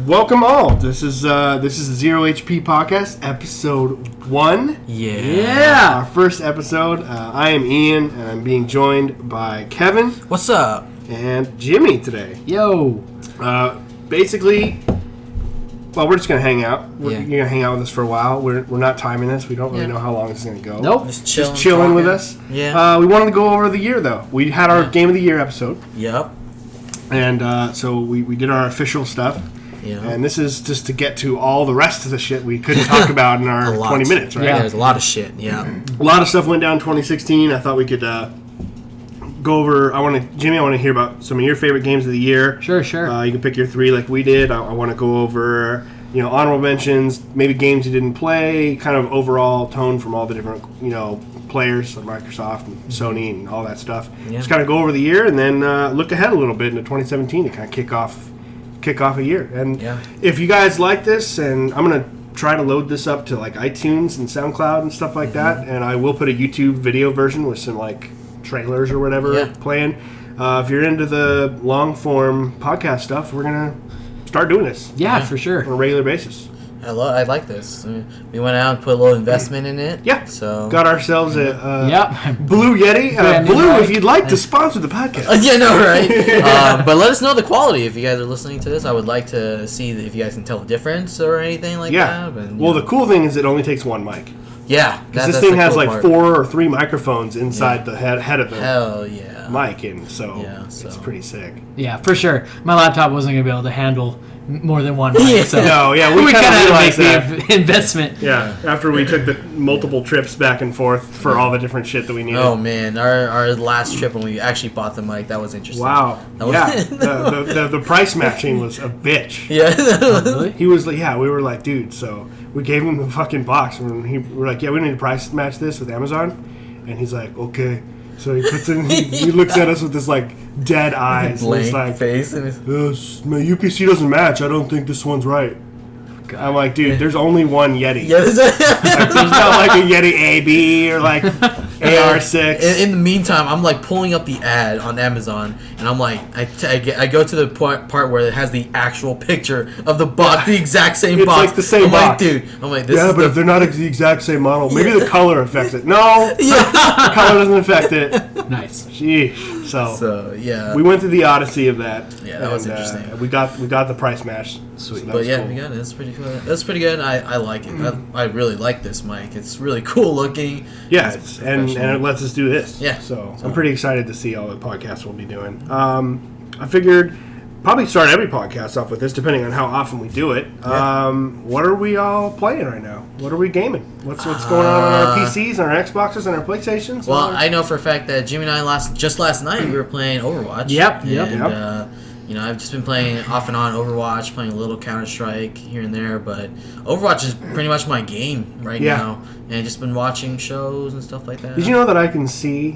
Welcome all. This is the ZeroHP Podcast, episode 1. Yeah. Our first episode. I am Ian, and I'm being joined by Kevin. What's up? And Jimmy today. Yo. Basically, well, we're just going to hang out. Yeah. You're going to hang out with us for a while. We're not timing this. We don't really know how long this is going to go. Nope. Just chilling with us. Yeah. We wanted to go over the year, though. We had our Game of the Year episode. Yep. And so we did our official stuff. Yeah. And this is just to get to all the rest of the shit we couldn't talk about in our 20 minutes, right? Yeah, there's a lot of shit, yeah. A lot of stuff went down in 2016. I thought we could go over... Jimmy, I want to hear about some of your favorite games of the year. Sure. You can pick your 3 like we did. I want to go over, honorable mentions, maybe games you didn't play, kind of overall tone from all the different, players like Microsoft and Sony and all that stuff. Yeah. Just kind of go over the year and then look ahead a little bit into 2017 to kind of kick off a year. And if you guys like this, and I'm going to try to load this up to like iTunes and Soundcloud and stuff like that, and I will put a YouTube video version with some like trailers or whatever playing. If you're into the long form podcast stuff, we're going to start doing this. Yeah, for sure. On a regular basis. I like this. We went out and put a little investment in it. Yeah. So got ourselves a Blue Yeti. Blue, if you'd like to sponsor the podcast. yeah, no, right? But let us know the quality if you guys are listening to this. I would like to see if you guys can tell the difference or anything like that. And, well, the cool thing is it only takes one mic. Yeah. Because this thing has like 4 or 3 microphones inside the head of the mic, and so it's pretty sick. Yeah, for sure. My laptop wasn't going to be able to handle more than one mic, so we kind of realized had to make the investment. Yeah, after we took the multiple trips back and forth for all the different shit that we needed. Oh man, our last trip when we actually bought the mic, that was interesting. Wow. The price matching was a bitch. Yeah. Really? He was like, we were like, dude, so we gave him the fucking box, and we were like, we need to price match this with Amazon, and he's like, okay. So he puts in, he looks at us with this like dead eyes, blank like, face, and my UPC doesn't match. I don't think this one's right. God. I'm like, dude, there's only one Yeti. Yeah, there's not like a Yeti AB or like AR6. In the meantime, I'm like pulling up the ad on Amazon, and I'm like, I go to the part where it has the actual picture of the box, the exact same box. It's like the same box. Like, dude, I'm like, this is but if they're not the exact same model, maybe the color affects it. No, the color doesn't affect it. Nice. Sheesh. So yeah, we went through the odyssey of that. Yeah, that was interesting. We got the price match. Sweet. So but yeah, cool. we got it. That's pretty cool. That's pretty good. I like it. I really like this mic. It's really cool looking. Yeah, and it lets us do this. Yeah. So I'm pretty excited to see all the podcasts we'll be doing. I figured probably start every podcast off with this, depending on how often we do it. Yeah. What are we all playing right now? What are we gaming? What's going on our PCs and our Xboxes and our PlayStations? Well, I know for a fact that Jimmy and I last night we were playing Overwatch. Yep. And I've just been playing off and on Overwatch, playing a little Counter-Strike here and there, but Overwatch is pretty much my game right now, and just been watching shows and stuff like that. Did you know that I can see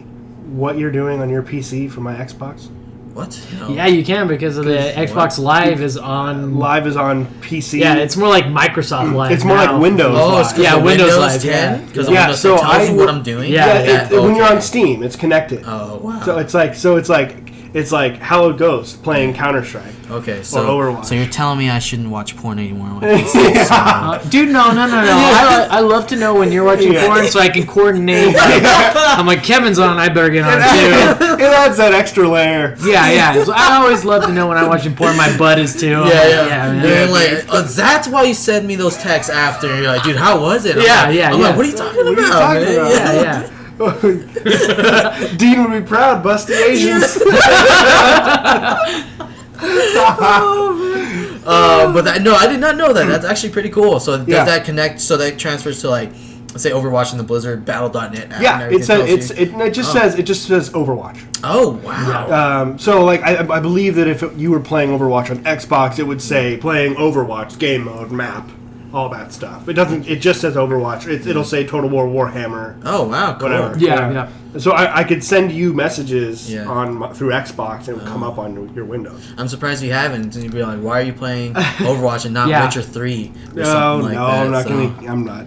what you're doing on your PC from my Xbox? What? No. Yeah, you can because of the Xbox Live is on. Live is on PC. Yeah, it's more like Microsoft Live. It's more like Windows. Live. Yeah, Windows Live. 10? Because so tells you what I'm doing. When you're on Steam, it's connected. Oh wow. So it's like Hallowed Ghost playing Counter-Strike. Okay, so Overwatch. So you're telling me I shouldn't watch porn anymore on my PC? Dude, no. I love to know when you're watching porn so I can coordinate. I'm like, Kevin's on, I better get on too. It adds that extra layer. Yeah. So I always love to know when I'm watching porn, my butt is too. Yeah, like, that's why you sent me those texts after. And you're like, dude, how was it? I'm like, what are you talking about? Yeah. Dean would be proud, bust the Asians. But I did not know that. That's actually pretty cool. So does that connect? So that transfers to like, let's say Overwatch and the Blizzard Battle.net app. Yeah, it just says Overwatch. Oh wow. So like I believe that if you were playing Overwatch on Xbox, it would say playing Overwatch game mode map. All that stuff. It doesn't. It just says Overwatch. It'll say Total War Warhammer. Oh wow, cool. Whatever. Yeah. So I could send you messages through Xbox and it would come up on your Windows. I'm surprised you haven't. And you'd be like, why are you playing Overwatch and not Witcher 3 or something like that? I'm not gonna. I'm not.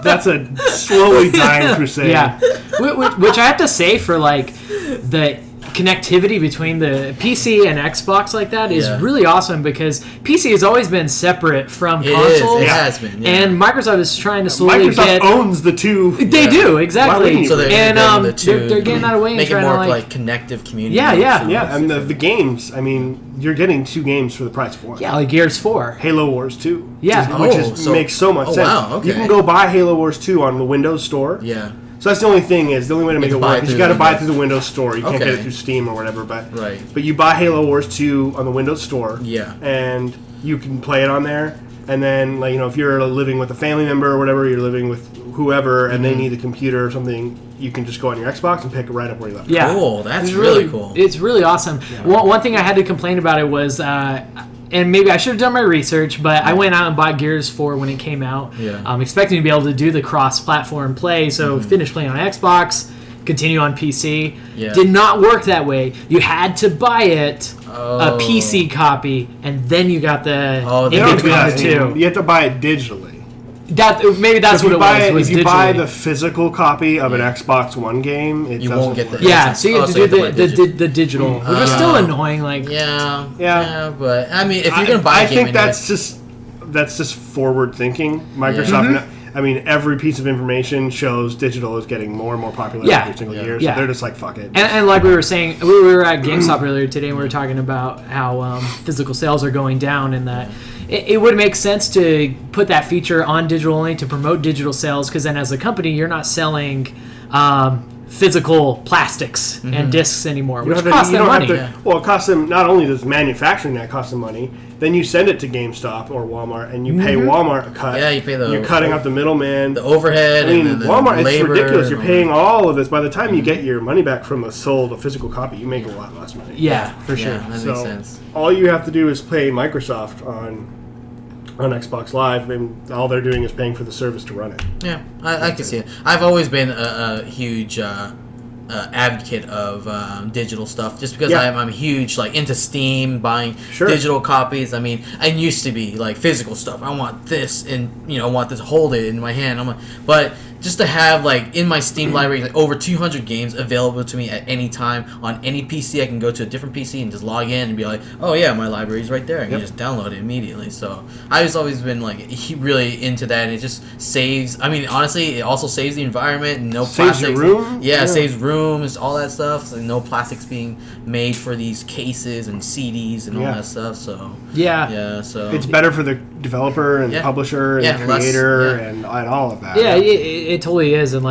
That's a slowly dying crusade. Yeah. Which I have to say for like the connectivity between the PC and Xbox like that is really awesome because PC has always been separate from consoles. It has been. Yeah. And Microsoft is trying to slowly Microsoft owns the two. They do, exactly. So they're getting that away and make it trying more to like connective community. Yeah, and the games, I mean, you're getting 2 games for the price of 1. Yeah, like Gears 4. Halo Wars 2. Yeah. Which makes so much sense. Wow, okay. You can go buy Halo Wars 2 on the Windows Store. Yeah. So that's the only thing is, the only way to make it work is you got to buy it through the Windows Store. You can't get it through Steam or whatever. But you buy Halo Wars 2 on the Windows Store. Yeah. And you can play it on there. And then, like, if you're living with a family member or whatever, you're living with whoever, and they need a computer or something, you can just go on your Xbox and pick it right up where you left. Yeah. Cool. That's really cool. It's really awesome. Yeah. One thing I had to complain about it was, and maybe I should have done my research, but I went out and bought Gears 4 when it came out, expecting to be able to do the cross-platform play, so finish playing on Xbox, continue on PC. Yeah. Did not work that way. You had to buy it, a PC copy, and then you got the in-between the 2. You have to buy it digitally. Maybe that's what it was. If you buy the physical copy of an Xbox One game, you won't get the. Yeah, so you have to do the digital, which is still annoying. Like, but I mean, if you're gonna buy, I think that's just forward thinking. Microsoft. I mean, every piece of information shows digital is getting more and more popular every single year. So they're just like, fuck it. And like we were saying, we were at GameStop earlier today, and we were talking about how physical sales are going down, and that. It would make sense to put that feature on digital only to promote digital sales, because then as a company, you're not selling physical plastics and discs anymore, which costs them money. Well, it costs them, not only does manufacturing that cost them money, then you send it to GameStop or Walmart, and you pay Walmart a cut. Yeah, you pay you're cutting out the middleman. The overhead. I mean, and the Walmart, labor, it's ridiculous. You're paying all of this. By the time you get your money back from a physical copy, you make a lot less money. Yeah, for sure. That makes sense. All you have to do is pay Microsoft on Xbox Live, and all they're doing is paying for the service to run it. Yeah, I can see it. I've always been a huge advocate of digital stuff, just because I'm huge into Steam, buying digital copies. I mean, I used to be like physical stuff. I want this, and I want this, hold it in my hand. But just to have in my Steam library over 200 games available to me at any time on any PC, I can go to a different PC and just log in and be like, oh yeah, my library's right there. I can just download it immediately. So I've always been really into that, and it just saves. I mean, honestly, it also saves the environment. No plastics. Saves your room. Yeah, saves rooms, all that stuff. So no plastics being made for these cases and CDs and all that stuff. So so it's better for the developer and the publisher and the creator and all of that. Yeah, it totally is, and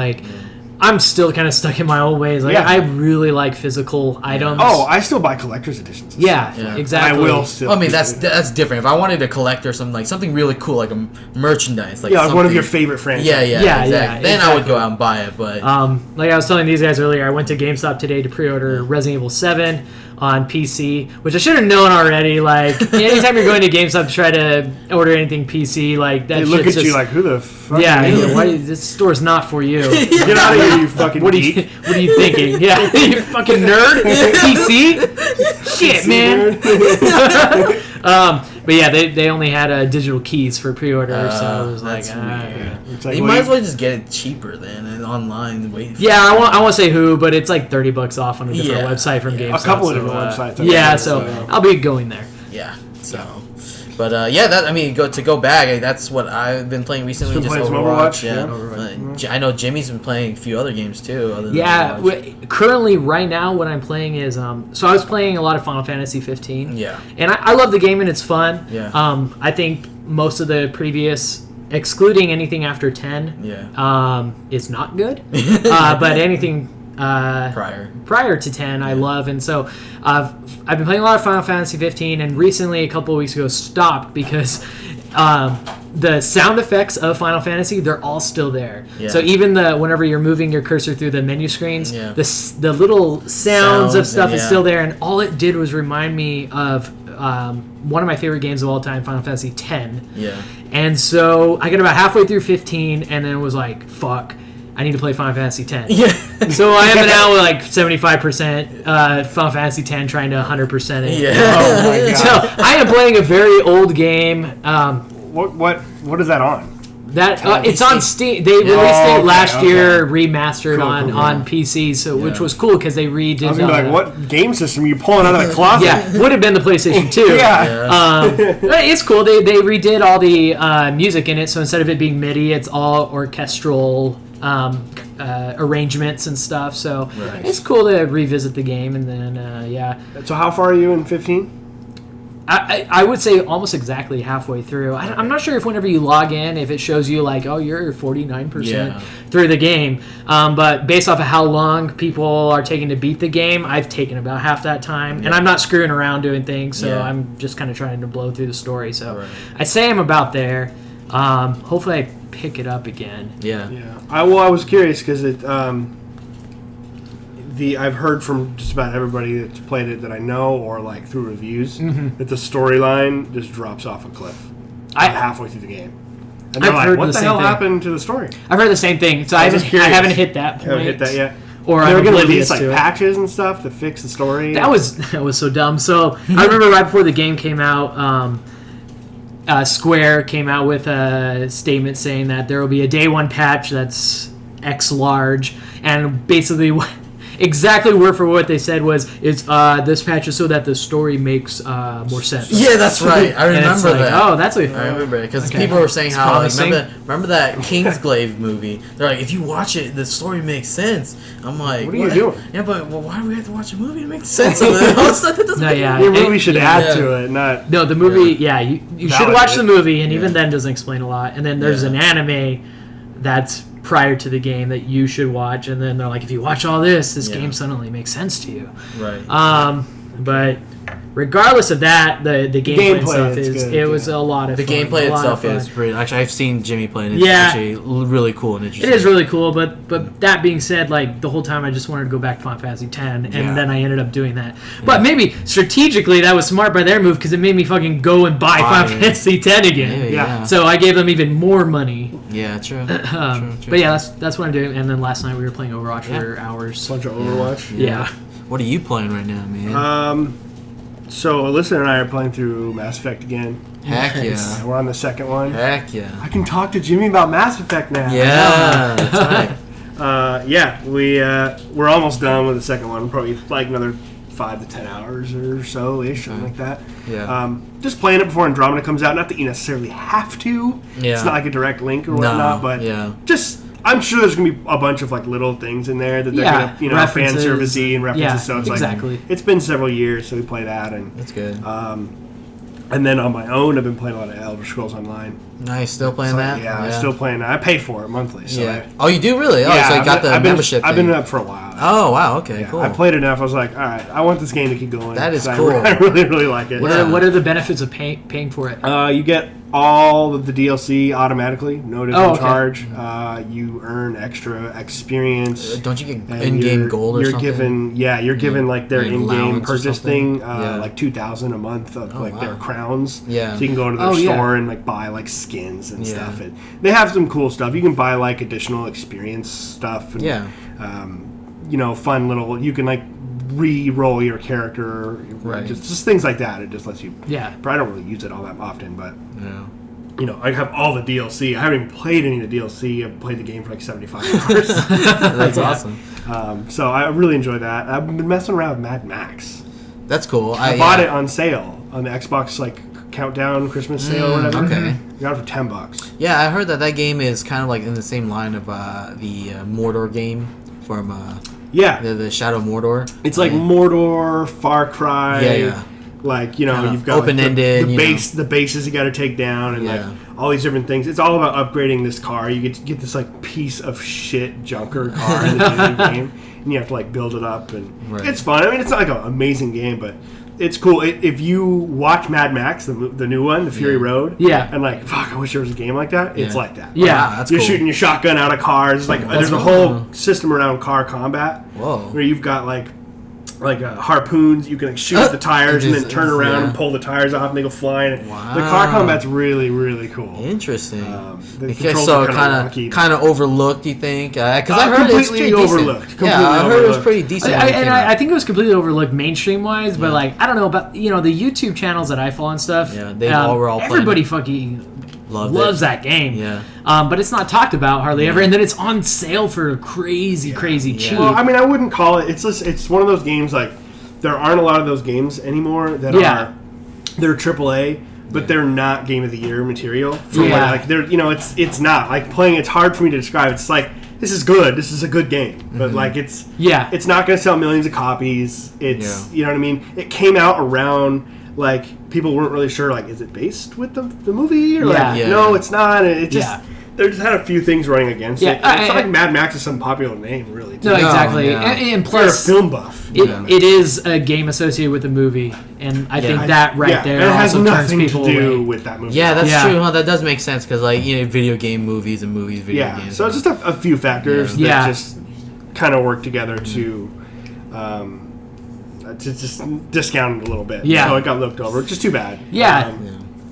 I'm still kind of stuck in my old ways. I really like physical items. Oh, I still buy collector's editions. Yeah, exactly. I will still. I mean, that's different. If I wanted to collect or something really cool, like a merchandise, like one of your favorite franchises. Yeah, exactly. Then I would go out and buy it. But like I was telling these guys earlier, I went to GameStop today to pre-order Resident Evil 7 on PC, which I should have known already. Anytime you're going to GameStop to try to order anything PC, that they look at you like, who the fuck? Yeah, this store's not for you. Get out of here, you fucking geek. What are you thinking? Yeah, you fucking nerd. PC. Shit, man. But yeah, they only had digital keys for pre-order, so it was you might as well just get it cheaper then and online. I won't say who, but it's like $30 off on a different website from GameStop. A couple of different websites. So I'll be going there. Yeah. So. But go back. That's what I've been playing recently. Just Overwatch. Yeah. I know Jimmy's been playing a few other games too. Currently, right now, what I'm playing is so I was playing a lot of Final Fantasy 15. Yeah. And I love the game and it's fun. Yeah. I think most of the previous, excluding anything after 10, is not good. But anything prior to 10 I love, and so I've been playing a lot of Final Fantasy 15, and recently a couple of weeks ago stopped because the sound effects of Final Fantasy, they're all still there. So even whenever you're moving your cursor through the menu screens, the little sounds of stuff is still there, and all it did was remind me of one of my favorite games of all time, Final Fantasy 10. And so I got about halfway through 15 and then it was like, fuck, I need to play Final Fantasy X. So I am now with 75% Final Fantasy X, trying to 100% it. Oh my god! So I am playing a very old game. What is that on? That it's on Steam. They released it last year, remastered on PC, so which was cool because they redid. I was gonna be like, what game system are you pulling out of the closet? Yeah, would have been the PlayStation 2. It's cool. They redid all the music in it, so instead of it being MIDI, it's all orchestral arrangements and stuff. So it's cool to revisit the game, and then So how far are you in 15? I would say almost exactly halfway through. I'm not sure if whenever you log in, if it shows you like, oh, you're 49% through the game. But based off of how long people are taking to beat the game, I've taken about half that time. And I'm not screwing around doing things, so I'm just kind of trying to blow through the story. So I'd say I'm about there. Hopefully I pick it up again. Yeah. I was curious because it... I've heard from just about everybody that's played it that I know or like through reviews that the storyline just drops off a cliff halfway through the game. And they're like, what the hell happened to the story? I've heard the same thing. So I haven't hit that point. Haven't hit that yet. Or they're I'm going to oblivious release to it. patches and stuff to fix the story. That was so dumb. So I remember right before the game came out, Square came out with a statement saying that there will be a day one patch that's X large, and basically exactly word for what they said was, this patch is so that the story makes more sense. Yeah, that's right. I remember that. Oh, that's what I remember it because people were saying how remember that Kingsglaive movie. They're like, if you watch it, the story makes sense. I'm like, what are you doing? Yeah, but why do we have to watch a movie to make sense of it? That doesn't make the movie should add to it, not... No, the movie, you should watch the movie, and even then doesn't explain a lot. And then there's an anime that's prior to the game that you should watch, and then they're like, if you watch all this game suddenly makes sense to you. Right. But regardless of that, the gameplay and stuff was a lot of fun. The gameplay itself is pretty... Actually, I've seen Jimmy play it. It's actually really cool and interesting. It is really cool, but that being said, like, the whole time I just wanted to go back to Final Fantasy X, and then I ended up doing that. But maybe strategically that was smart by their move, because it made me fucking go and buy Final Fantasy X again. So I gave them even more money. Yeah, true. True. But yeah, that's what I'm doing. And then last night we were playing Overwatch for hours. A bunch of Overwatch. Yeah. What are you playing right now, man? So Alyssa and I are playing through Mass Effect again. Heck yeah. We're on the second one. Heck yeah. I can talk to Jimmy about Mass Effect now. Yeah, that's right. We're almost done with the second one. Probably like another 5 to 10 hours or so-ish, something like that. Yeah. Just playing it before Andromeda comes out. Not that you necessarily have to. Yeah. It's not like a direct link or whatnot, but just... I'm sure there's going to be a bunch of like little things in there that they're going to, fan servicey and references. So it's like it's been several years, so we play that, and that's good. And then on my own, I've been playing a lot of Elder Scrolls Online. Nice, still playing that? Yeah, I'm still playing that. I pay for it monthly. So you do really? Oh, so you got the membership. I've been up for a while. Oh wow, okay, cool. I played enough. I was like, all right, I want this game to keep going. That is cool. I really, really like it. What are the benefits of paying for it? You get all of the DLC automatically, no additional charge. You earn extra experience. Don't you get in-game gold or something? You're given like their in-game purchase thing, like 2,000 a month of their crowns. Yeah. So you can go to their store and like buy like skins and stuff. And they have some cool stuff. You can buy like additional experience stuff. And, fun little. You can like re-roll your character, just things like that. It just lets you. Yeah. But I don't really use it all that often, but. I have all the DLC. I haven't even played any of the DLC. I've played the game for like 75 hours. That's awesome. So I really enjoy that. I've been messing around with Mad Max. That's cool. I bought it on sale on the Xbox Countdown Christmas sale or whatever. Okay. Got it for $10. Yeah, I heard that game is kind of like in the same line of the Mordor game from the Shadow of Mordor. It's like Mordor, Far Cry. Yeah. Like, you've got open-ended, the bases you got to take down and like all these different things. It's all about upgrading this car. You get this like piece of shit junker car in the game, and you have to like build it up, and it's fun. I mean, it's not like an amazing game, but it's cool. If you watch Mad Max, the new one, the Fury Road, and like, fuck, I wish there was a game like that. It's like that. Yeah, like, you're shooting your shotgun out of cars. Like there's a whole system around car combat. Whoa. Where you've got like harpoons, you can like shoot at the tires and then turn around and pull the tires off and they go flying. Wow. The car combat's really, really cool. Interesting. The controls are kind of overlooked, you think? Because I heard it's pretty overlooked. Decent. I heard it was pretty decent. I think it was completely overlooked mainstream wise, but like I don't know about the YouTube channels that I follow and stuff. Yeah, they were all everybody fucking loves that game. Yeah. But it's not talked about hardly ever, and then it's on sale for crazy cheap. Well, I mean, I wouldn't call it. It's one of those games like there aren't a lot of those games anymore that are they're AAA. But they're not Game of the Year material. Like they're, it's not like playing. It's hard for me to describe. It's like this is good. This is a good game, but like it's not going to sell millions of copies. It's you know what I mean. It came out around like people weren't really sure. Like, is it based with the movie? Or no, it's not. It just they just had a few things running against it. It's not like Mad Max is some popular name, really. No, exactly. And plus, you're a film buff. It is a game associated with a movie, and I think that there and it has also nothing turns people to do away. with that movie. Yeah, that's true. Huh? That does make sense because, like, video game movies and video games. So it's just a few factors that just kind of work together to just discount it a little bit. Yeah. So it got looked over, which is too bad.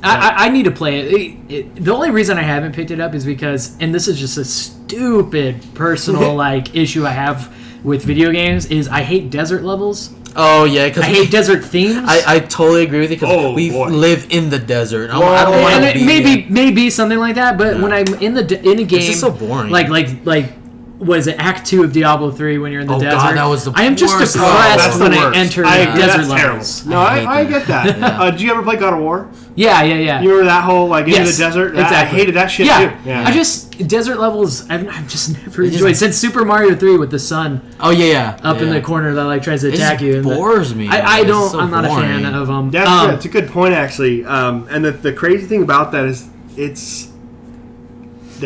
I need to play it. The only reason I haven't picked it up is because, and this is just a stupid personal issue I have with video games, is I hate desert levels. Oh yeah, because I hate desert themes. I totally agree with you because we live in the desert. I don't want to be maybe something like that. But when I'm in a game, it's just so boring. Like. What is it? Act 2 of Diablo 3 when you're in the desert. God, that was the I am just worst. depressed when I enter desert levels. No, I get that. Do you ever play God of War? Yeah. You remember that whole into the desert? Exactly. I hated that shit too. Yeah. I just desert levels. I've just never enjoyed since Super Mario 3 with the sun. Up in the corner that tries to attack you. It bores me. I don't. I'm not a fan of them. That's a good point actually. And the crazy thing about that is it's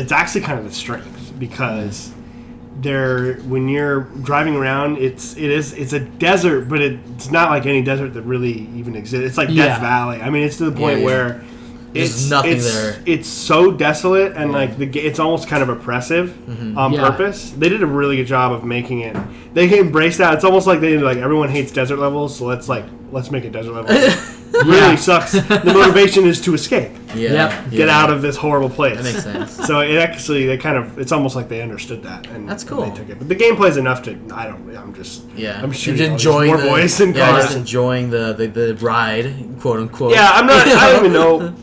actually kind of the strength because. When you're driving around, it's a desert, but it's not like any desert that really even exists. It's like Death Valley. I mean, it's to the point where there's nothing there. It's so desolate and it's almost kind of oppressive on purpose. They did a really good job of making it. They embraced that. It's almost like everyone hates desert levels, so let's make a desert level. Really sucks. The motivation is to escape. Get out of this horrible place. That makes sense. So it's almost like they understood that, and that's cool. They took it. But the gameplay's enough to. I'm shooting enjoying more boys and cars. Just enjoying the ride, quote unquote. Yeah, I'm not. I don't even know.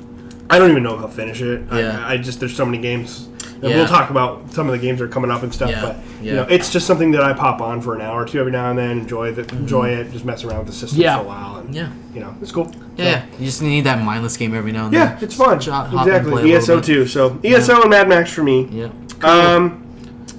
I don't even know if I'll finish it. I just there's so many games. And we'll talk about some of the games that are coming up and stuff, but it's just something that I pop on for an hour or two every now and then, enjoy it, just mess around with the system for a while, and it's cool. Yeah, you just need that mindless game every now and then. Yeah, it's fun. Exactly. ESO too. So ESO and Mad Max for me. Yeah. Cool.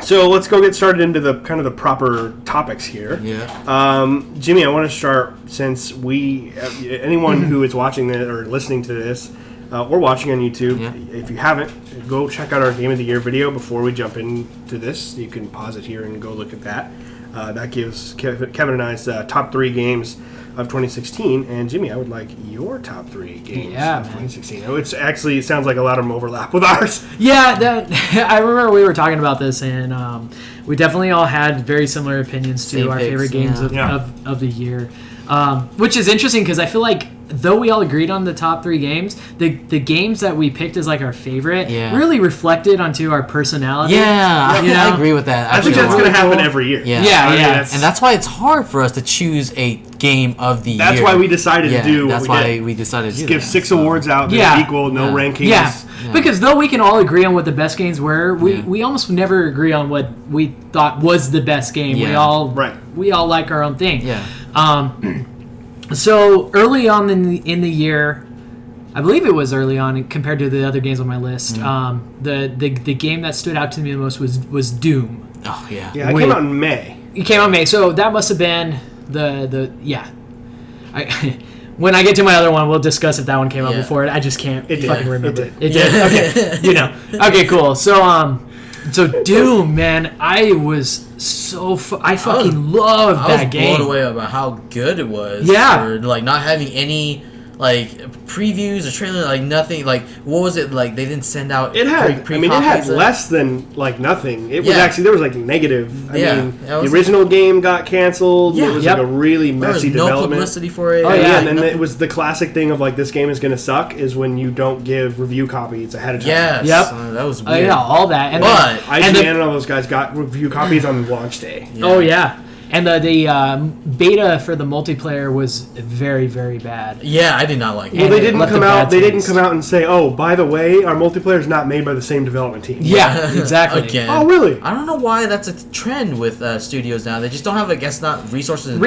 So let's go get started into the kind of the proper topics here. Yeah. Jimmy, I want to start since anyone who is watching this or listening to this. Or watching on YouTube. If you haven't, go check out our Game of the Year video before we jump into this. You can pause it here and go look at that. That gives Kevin and I's top 3 games of 2016. And Jimmy, I would like your top 3 games of 2016. It sounds like a lot of them overlap with ours. Yeah, I remember we were talking about this, and we definitely all had very similar opinions to our favorite games of the year. Which is interesting because I feel like though we all agreed on the top 3 games, the games that we picked as our favorite really reflected onto our personality. I agree with that. I think that's going to happen every year. And that's why it's hard for us to choose a game of the year. That's why we decided to do what we decided to do. Give 6 awards out that equal, no rankings. Yeah, because though we can all agree on what the best games were, we almost never agree on what we thought was the best game. We all like our own thing. So early on in the year, I believe it was early on compared to the other games on my list. The game that stood out to me the most was Doom. Oh yeah, it came out in May. It came out in May, so that must have been when I get to my other one, we'll discuss if that one came out before it. I just can't fucking remember. It did. Okay, okay, cool. So Doom, man, I was I fucking loved that game. I was blown away about how good it was. Yeah. For, not having any, previews or trailer, nothing. What was it, they didn't send out it had less than, nothing. It was actually, there was, negative. I mean, the original game got canceled. It was, a really messy development. There was no publicity for it. And it was the classic thing of, this game is going to suck is when you don't give review copies ahead of time. Yes. Yep. That was weird. All that. But IGN and all those guys got review copies on launch day. Oh, yeah. And the beta for the multiplayer was very, very bad. Yeah, I did not like it. Well, they didn't come out. They didn't come out and say, "Oh, by the way, our multiplayer is not made by the same development team." Yeah, exactly. Again. Oh, really? I don't know why that's a trend with studios now. They just don't have, I guess, not resources.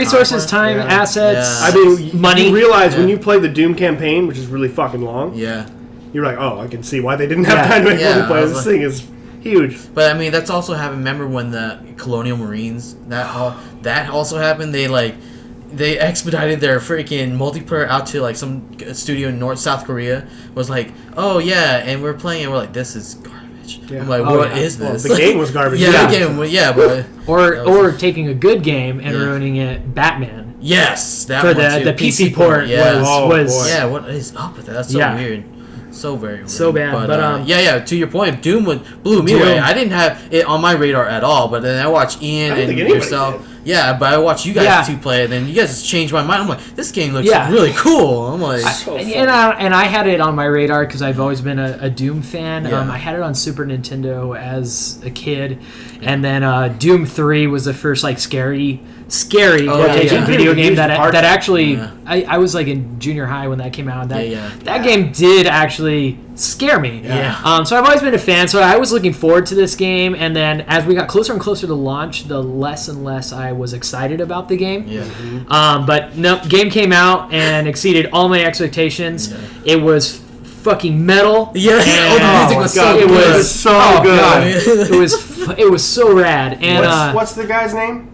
Time, assets. I mean, money. You realize when you play the Doom campaign, which is really fucking long. Yeah. You're like, oh, I can see why they didn't have time to make multiplayer. This thing is huge. But I mean, that's also happened. Remember when the Colonial Marines that also happened? They expedited their freaking multiplayer out to like some studio in South Korea. Was like, oh yeah, and we're playing, and we're like, this is garbage. Yeah. I'm like, what is this? Well, the game was garbage. The game, but or taking a good game and ruining it. Batman. Yes, that for one the PC port was yeah. What is up with that? That's so weird. So very weird. So bad. But to your point, Doom blew me away. I didn't have it on my radar at all, but then I watched Ian and yourself. Did. Yeah, but I watched you guys two play it, and then you guys just changed my mind. I'm like, this game looks really cool. I'm like... and I had it on my radar because I've always been a Doom fan. Yeah. I had it on Super Nintendo as a kid, and then Doom 3 was the first like scary video game that actually I was like in junior high when that came out. That game did actually scare me. Yeah. So I've always been a fan. So I was looking forward to this game, and then as we got closer and closer to launch, the less and less I was excited about the game. Yeah. Mm-hmm. But no, game came out and exceeded all my expectations. Yeah. It was fucking metal. Yeah. The music was so good. It was so good. God. It was so rad. And what's the guy's name?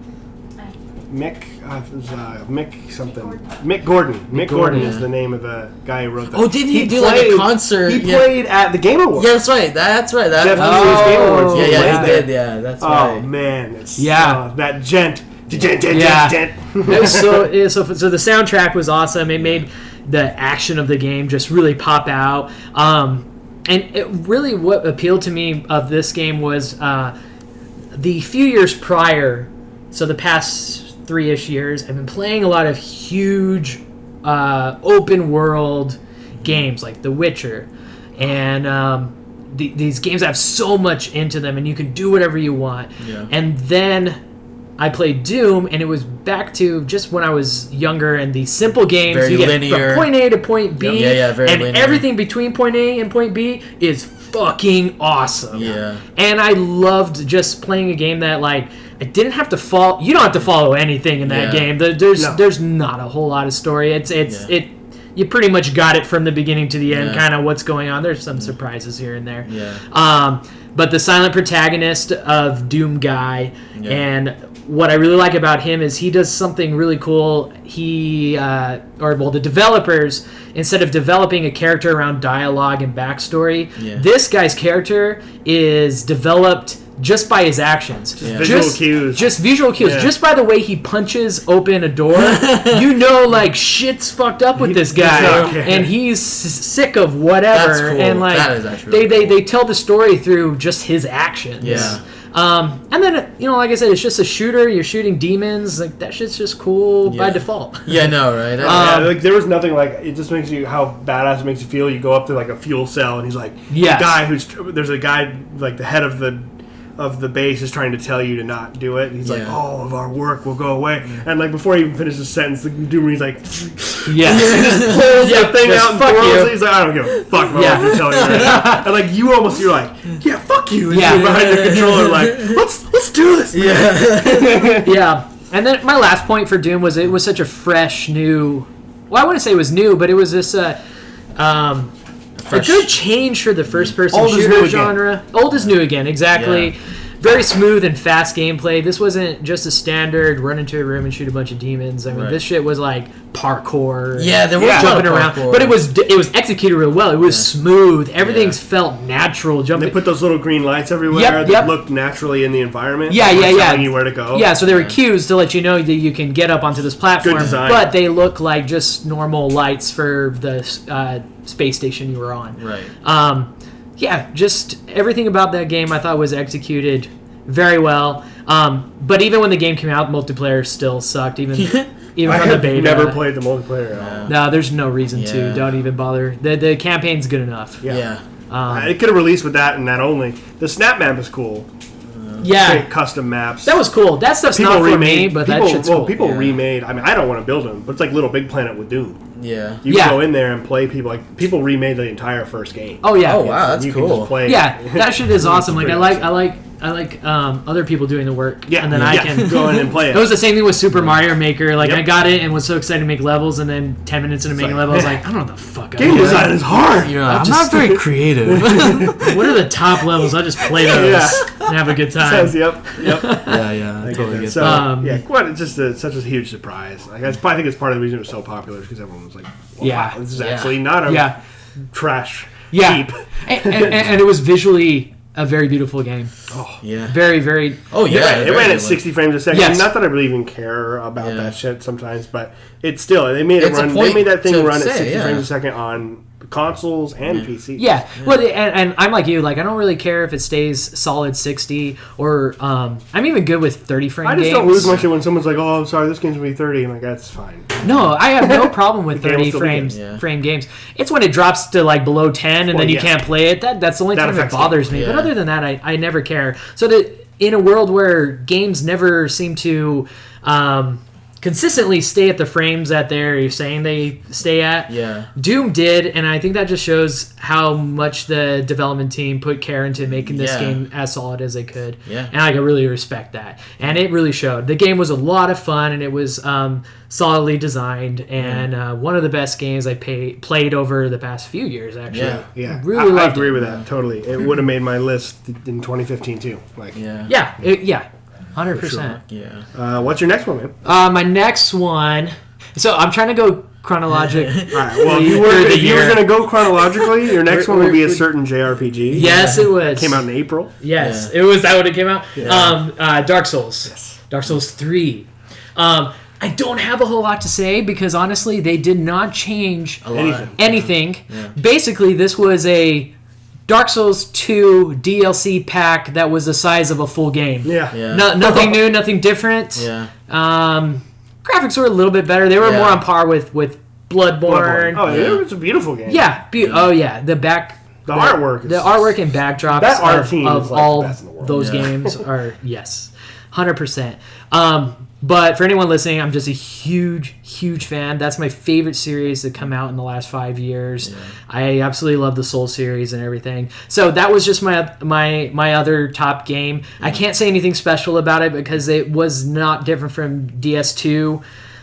Mick something. Mick Gordon. Mick Gordon is the name of the guy who wrote that. Oh, didn't he do like a concert? He played at the Game Awards. Yeah, that's right. That's right. Jeff Game Awards. Yeah, he did. Yeah, that's right. Oh man, that gent. Gent. It was so the soundtrack was awesome. It made the action of the game just really pop out. And it really what appealed to me of this game was the few years prior. So the past 3-ish years, I've been playing a lot of huge open world games like The Witcher, and these games have so much into them, and you can do whatever you want. Yeah. And then I played Doom, and it was back to just when I was younger, and these simple games. Very you get linear. from point A to point B, very and linear. Everything between point A and point B is fucking awesome. Yeah. And I loved just playing a game that like. I didn't have to follow. You don't have to follow anything in that game. There's not a whole lot of story. You pretty much got it from the beginning to the end. Kind of what's going on. There's some surprises here and there. Yeah. But the silent protagonist of Doom Guy, and what I really like about him is he does something really cool. The developers, instead of developing a character around dialogue and backstory, this guy's character is developed just by his actions. Visual cues. Just visual cues. Just by the way he punches open a door, you know, like, shit's fucked up with this guy. And he's sick of whatever. That's cool. And, like, that is actually they tell the story through just his actions. Yeah. And then, like I said, it's just a shooter. You're shooting demons. Like, that shit's just cool by default. Yeah, no, right? Like, there was nothing like, it just makes you, how badass it makes you feel. You go up to, like, a fuel cell, and he's like, there's a guy, like, the head of the base is trying to tell you to not do it. And he's like, all of our work will go away. And like before he even finishes the sentence, the Doomer's like, he just pulls the thing out and throws it. He's like, I don't give a fuck about what you're telling me right now. And like you're like, yeah, fuck you. And you're behind the controller like, let's do this. Man. Yeah. And then my last point for Doom was it was such a fresh, new. Well, I wouldn't say it was new, but it was this. A good change for the first-person shooter genre. Old is new again, exactly. Yeah. Very smooth and fast gameplay. This wasn't just a standard run into a room and shoot a bunch of demons. I mean, this shit was like parkour. Yeah, there was jumping around, but it was executed real well. It was smooth. Everything's felt natural. Jumping. They put those little green lights everywhere that looked naturally in the environment. Telling you where to go. Yeah, so they were cues to let you know that you can get up onto this platform. Good design. But they look like just normal lights for the space station you were on. Right. Just everything about that game I thought was executed very well. But even when the game came out, multiplayer still sucked. Even from the beta. I never played the multiplayer at all. No, there's no reason to. Don't even bother. The campaign's good enough. Yeah. It could have released with that and that only. The Snap Map is cool. create custom maps. That was cool. That stuff's not for me, but that shit's cool. People remade. I mean, I don't want to build them, but it's like Little Big Planet with Doom. Yeah. You can go in there and play people. Like, people remade the entire first game. Oh, yeah. Oh, wow. That's cool. Can just play. Yeah, that shit is awesome. Like, I like other people doing the work. Yeah. And then I can go in and play it. It was the same thing with Super Mario Maker. Like, I got it and was so excited to make levels, and then 10 minutes into making levels, I was like, I don't know what the fuck. Game design is hard. You're like, I'm not very creative. What are the top levels? I'll just play those and have a good time. Yep. Yeah. I totally get so, that. it's just such a huge surprise. Like, I think it's part of the reason it was so popular because everyone was like, wow, this is actually not a trash heap. And it was visually a very beautiful game. Oh, yeah. Very, very... Oh, yeah. It ran at 60 frames a second. Yes. Not that I really even care about that shit sometimes, but it's still... They made it run... They made that thing run at 60 frames a second on consoles and PC. Yeah. Well, and I'm like you. Like, I don't really care if it stays solid 60 or... I'm even good with 30 frame games. I just don't lose my shit when someone's like, oh, I'm sorry, this game's going to be 30. I'm like, that's fine. No, I have no problem with 30 frame games. It's when it drops to like below 10 and then you can't play it. That's the only time it bothers me. Yeah. But other than that, I never care. So that in a world where games never seem to consistently stay at the frames that they're saying they stay at, Doom did, and I think that just shows how much the development team put care into making this game as solid as they could. Yeah. And I really respect that. And it really showed. The game was a lot of fun, and it was solidly designed, and one of the best games I played over the past few years, actually. Yeah. Really I agree with that, totally. It would have made my list in 2015, too. Like, 100%. Sure. Yeah. What's your next one, man? My next one... So, I'm trying to go chronologically. All right. Well, if you were going to go chronologically, your next one would be a certain JRPG. Yes, it was. It came out in April. Yes, it was. That when it came out? Yeah. Dark Souls. Yes. Dark Souls 3. I don't have a whole lot to say because, honestly, they did not change anything. Yeah. Basically, this was a Dark Souls 2 DLC pack that was the size of a full game. Nothing new, nothing different. Yeah. Graphics were a little bit better. They were more on par with Bloodborne. Oh, yeah. It was a beautiful game. Yeah. The artwork and backdrops of all those games are 100%. But for anyone listening, I'm just a huge fan. That's my favorite series to come out in the last 5 years. Yeah. I absolutely love the Soul series and everything. So that was just my other top game. Yeah. I can't say anything special about it because it was not different from DS2.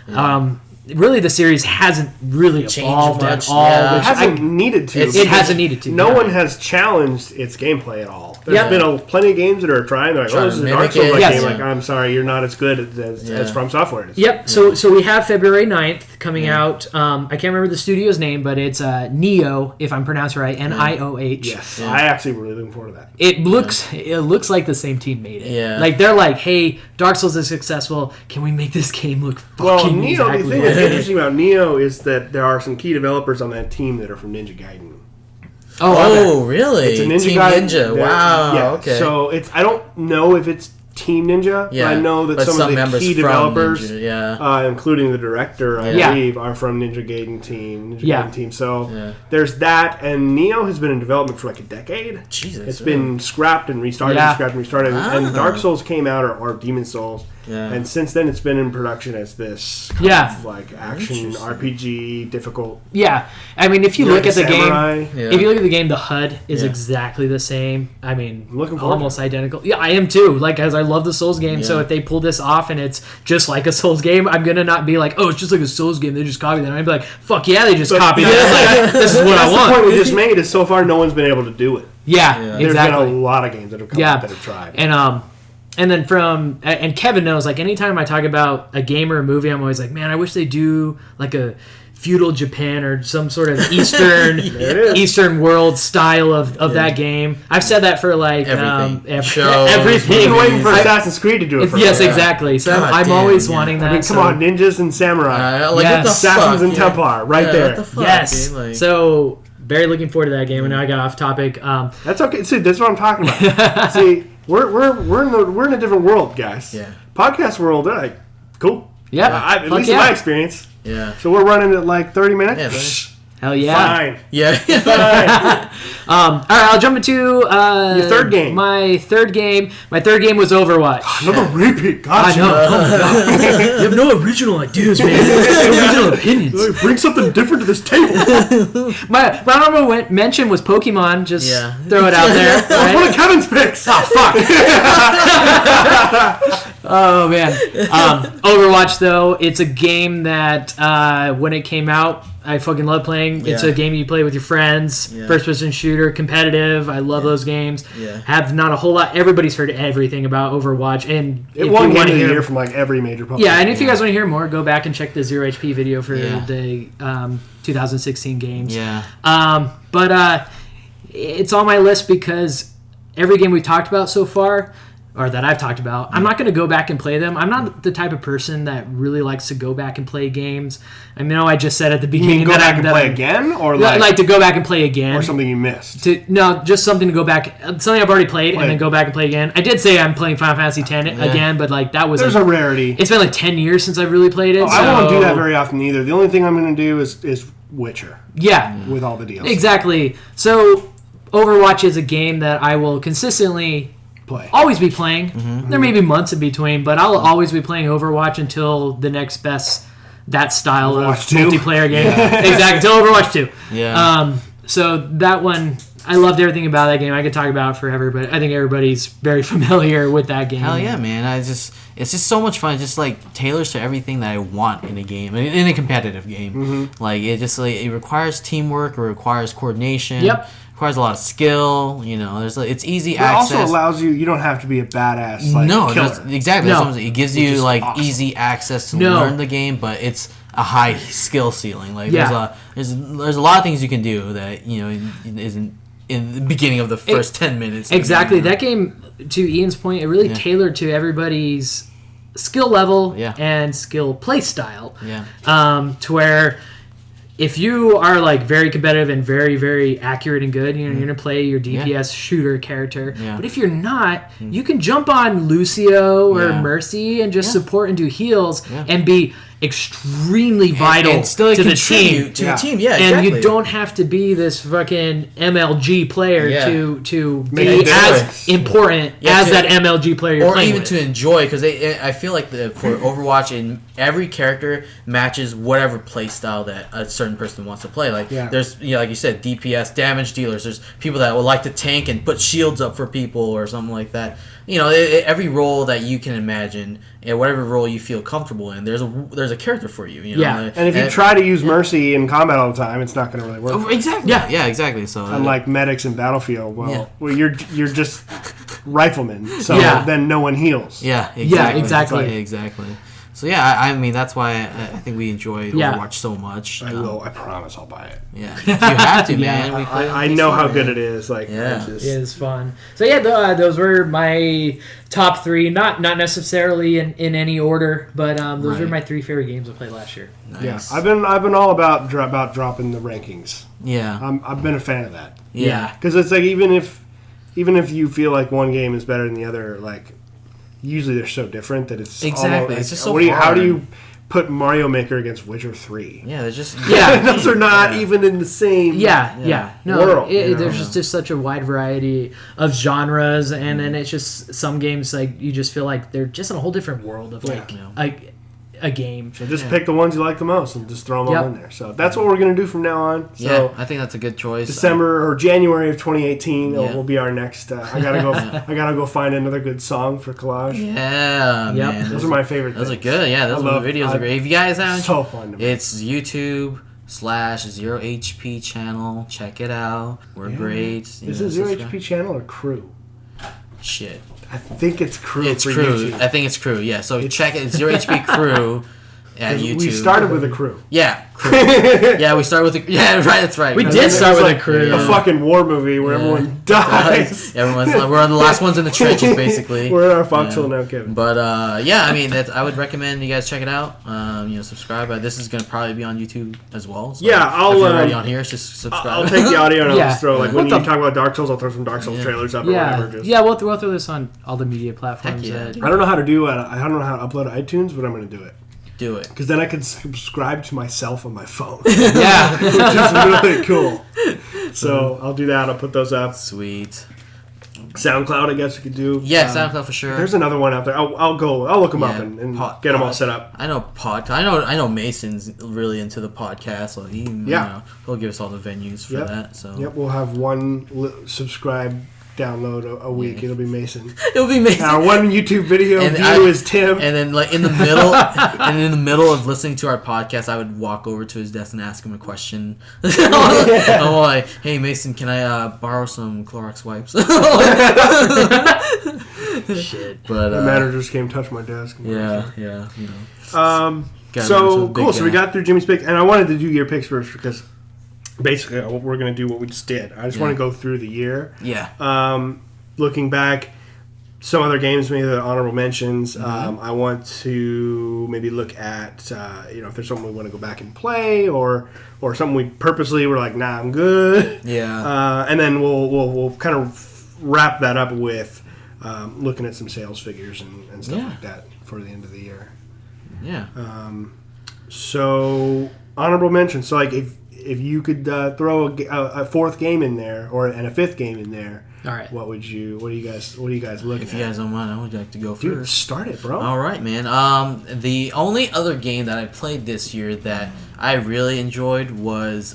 Yeah. Really, the series hasn't really evolved at all. Yeah. It hasn't needed to. It hasn't needed to. No one has challenged its gameplay at all. There's been plenty of games that are trying. They're like, this is a Dark Souls game. Like, I'm sorry, you're not as good as From Software is. Yep. So we have February 9th coming out. I can't remember the studio's name, but it's Nioh, if I'm pronouncing it right, Nioh. Yes. I actually really looking forward to that. It looks like the same team made it. Yeah. Like, they're like, hey, Dark Souls is successful. Can we make this game look fucking Nioh, the thing that's interesting about Nioh is that there are some key developers on that team that are from Ninja Gaiden. Oh, really? It's a Ninja. Wow. Yeah. Okay. So I don't know if it's Team Ninja, but I know that some of the key developers, including the director, I believe, are from Ninja Gaiden team. So there's that, and Nioh has been in development for like a decade. Jesus. It's been scrapped and restarted, and Dark Souls came out, or Demon Souls. Yeah. And since then, it's been in production as this kind of like action RPG, difficult. Yeah, I mean, if you look at the game, the HUD is exactly the same. I mean, almost identical. Yeah, I am too. Like, as I love the Souls game, so if they pull this off and it's just like a Souls game, I'm gonna not be like, oh, it's just like a Souls game. They just copied that. I'd be like, fuck yeah, they just copied it. Like, this is what I want. The point we just made is so far no one's been able to do it. Yeah, exactly. There's been a lot of games that have come out that have tried. And then and Kevin knows, like, anytime I talk about a game or a movie, I'm always like, man, I wish they do like a feudal Japan or some sort of Eastern world style of that game. I've said that for like everything. You're waiting for Assassin's Creed to do it. Yes, exactly. So I'm always wanting that. I mean, come on, ninjas and samurai, assassins and Templar, there. What the fuck, yes. Like... So very looking forward to that game. And now I got off topic. That's okay. See, that's what I'm talking about. See. We're in a different world, guys. Yeah. Podcast world, they're like, cool. Yeah. At least in my experience. Yeah. So we're running at like 30 minutes. Hell yeah. Fine. Yeah. Fine. All right, I'll jump into your third game. My third game was Overwatch. Another repeat. God, I know. You have no original ideas, man. No original opinions. Bring something different to this table. My honorable mention was Pokemon. Just throw it out there. That's one of Kevin's picks. Oh, fuck. Oh, man. Overwatch, though, it's a game that when it came out, I fucking love playing. It's a game you play with your friends. First-person shooter, competitive. I love those games. Have not a whole lot. Everybody's heard everything about Overwatch. And it won Game of the Year from like every major publication. Yeah, and if you guys want to hear more, go back and check the ZeroHP video for the 2016 games. Yeah. But it's on my list because every game we've talked about so far, or that I've talked about, I'm not going to go back and play them. I'm not the type of person that really likes to go back and play games. I know I just said at the beginning go back and play again, or like to go back and play again, or something you missed. No, just something to go back, something I've already played, and then go back and play again. I did say I'm playing Final Fantasy X again, but like that was there's a rarity. It's been like 10 years since I've really played it. I won't do that very often either. The only thing I'm going to do is Witcher. Yeah, with all the deals. Exactly. So Overwatch is a game that I will consistently always be playing. There may be months in between, but I'll always be playing Overwatch until the next best that style Overwatch of 2? multiplayer game. Exactly, until Overwatch 2. Yeah. So that one, I loved everything about that game. I could talk about it forever, but I think everybody's very familiar with that game. Hell yeah, man! It's just so much fun. It just like tailors to everything that I want in a game, in a competitive game. Like it requires teamwork, it requires coordination. Yep. Requires a lot of skill. You know, it's easy it access. It also allows you don't have to be a badass killer. Exactly. No. It gives you like easy access to learn the game, but it's a high skill ceiling. Like there's a lot of things you can do that isn't in the beginning of the first 10 minutes. Exactly. That game, to Ian's point, it really tailored to everybody's skill level and skill play style. Yeah. To where if you are like very competitive and very, very accurate and good, you're gonna play your DPS shooter character. Yeah. But if you're not, you can jump on Lucio or Mercy and just support and do heals and be extremely vital and still to the team. To the team, yeah, exactly. And you don't have to be this fucking MLG player to Make be as important as that MLG player you're playing with. Or even to enjoy, because I feel like for Overwatch, every character matches whatever play style that a certain person wants to play. Like there's, like you said, DPS, damage dealers. There's people that will like to tank and put shields up for people or something like that. Every role that you can imagine, and whatever role you feel comfortable in, there's a character for you. And if you try to use Mercy in combat all the time, it's not going to really work. Oh, exactly. Yeah, exactly. So unlike medics in Battlefield, well, you're just riflemen, so then no one heals. Yeah, exactly. Yeah, exactly. So I mean that's why I think we enjoy Overwatch so much. I promise I'll buy it. Yeah, you have to, man. I know how good it is. Like, it is fun. So those were my top three. Not necessarily in any order, but those were my three favorite games I played last year. Nice. Yeah, I've been all about dropping the rankings. Yeah, I've been a fan of that. Yeah, because it's like even if you feel like one game is better than the other, like. Usually they're so different that it's exactly. It's just so hard. How do you put Mario Maker against Witcher 3? Yeah, they're just those are not even in the same world. There's just such a wide variety of genres, and then it's just some games like you just feel like they're just in a whole different world of a game. So just pick the ones you like the most and just throw them all in there. So that's what we're going to do from now on. So I think that's a good choice. December or January of 2018 will be our next. I gotta go find another good song for collage. Yeah, man. Those are my favorite. Those are good. Yeah, those videos are great. If you guys haven't, so fun. It's YouTube/ZeroHP channel. Check it out. We're great. Is it ZeroHP channel or crew? Shit. I think it's crew. It's crew. YouTube. I think it's crew. Yeah. So check it. ZeroHP crew at YouTube. We started with a crew. Yeah. Crew. Yeah, we started with a. Yeah, right. That's right. We did start with a crew. A fucking war movie where everyone dies. We're the last ones in the trenches, basically. We're in our foxhole now, Kevin. But I mean, I would recommend you guys check it out. Subscribe. This is gonna probably be on YouTube as well. So I'll. If you're already on here, just subscribe. I'll take the audio and I'll just throw when you talk about Dark Souls, I'll throw some Dark Souls trailers up or whatever. We'll throw this on all the media platforms. I don't know how to do it. I don't know how to upload to iTunes, but I'm gonna do it. Do it. Because then I can subscribe to myself on my phone. Yeah. Which is really cool. So I'll do that. I'll put those up. Sweet. SoundCloud, I guess we could do. Yeah, SoundCloud for sure. There's another one out there. I'll look them up and get them all set up. I know Mason's really into the podcast, so he'll give us all the venues for that. So we'll have one subscribe download a week. It'll be Mason. It'll be Mason. Our one YouTube video view is Tim. And then like in the middle of listening to our podcast, I would walk over to his desk and ask him a question. I'm like, hey Mason, can I borrow some Clorox wipes? Shit. But the manager came touch my desk. Yeah. So cool. So we got through Jimmy's pick, and I wanted to do your picks first because basically we're going to do what we just did. I just want to go through the year. Yeah. Looking back, some other games, maybe the honorable mentions. I want to maybe look at if there's something we want to go back and play, or something we purposely were like, nah, I'm good. Yeah. And then we'll kind of wrap that up with looking at some sales figures and stuff like that for the end of the year. Yeah. So honorable mention. So like if you could throw a fourth game in there and a fifth game in there, all right. What are you guys looking at? If you guys don't mind, I would like to go Dude, first. Start it, bro. All right, man. The only other game that I played this year that I really enjoyed was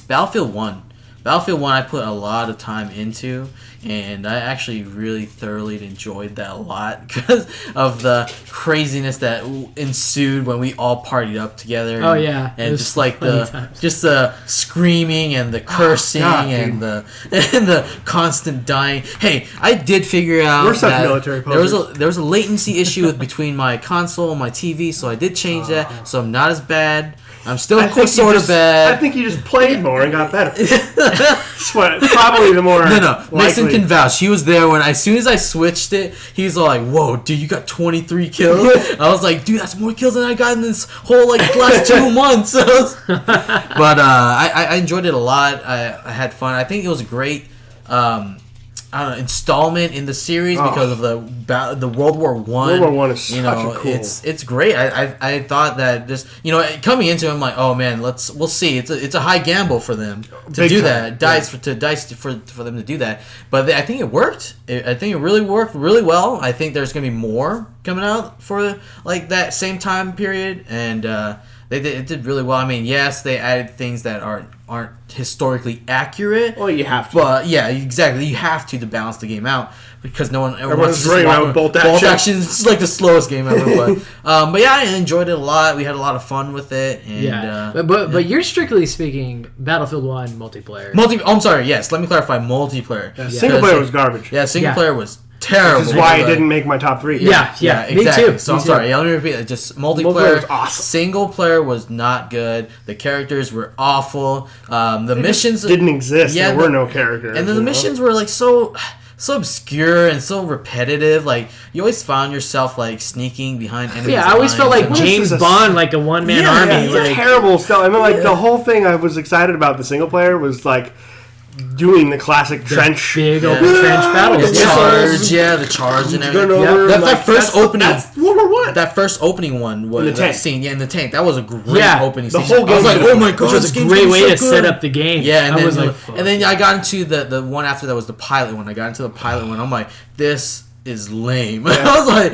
Battlefield 1. Battlefield 1 I put a lot of time into, and I actually really thoroughly enjoyed that a lot because of the craziness that ensued when we all partied up together. Oh yeah, and just like the screaming and the cursing and the constant dying. Hey, I did figure out we're such military posers. there was a latency issue between my console and my TV, so I did change that, so I'm not as bad. I'm still sort of bad. I think you just played more and got better. Probably the more No. Mason can vouch. He was there when as soon as I switched it, he was like, "Whoa, dude, you got 23 kills." I was like, "Dude, that's more kills than I got in this whole last 2 months." But I enjoyed it a lot. I had fun. I think it was a great installment in the series because of the World War I. World War I is such a cool. It's great. I thought that this coming into it, I'm like, oh man, we'll see. It's a high gamble for them to do that. Dice for them to do that. But I think it worked. I think it really worked really well. I think there's gonna be more coming out for that same time period, and it did really well. I mean, yes, they added things that aren't historically accurate. Well, you have to. But yeah, exactly. You have to balance the game out because no one everyone's running around with bolt action. It's like the slowest game ever. But yeah, I enjoyed it a lot. We had a lot of fun with it. And, but you're strictly speaking Battlefield 1 multiplayer. I'm sorry. Yes, let me clarify. Multiplayer. Yeah, single player was garbage. Yeah, single player was terrible. Which is why it didn't make my top 3. Yeah, exactly. Me too. So I'm sorry. Let me repeat it. Just multiplayer was awesome. Single player was not good. The characters were awful. The missions didn't exist. There were no characters. And then the missions were so obscure and so repetitive. Like you always found yourself sneaking behind enemies. Yeah, I always felt like James Bond, like a one-man army. Yeah, terrible stuff. I mean, the whole thing I was excited about the single player was doing the classic trench, big open trench battles, the charge and everything. That first opening, that's World War I. That first opening one was in the tank. Scene. Yeah, in the tank. That was a great opening scene. The whole game I was like, oh my god, which was a great way to set up the game. Yeah, and then I got into the one after that was the pilot one. I got into the pilot one. I'm like, this is lame. Yeah. I was like,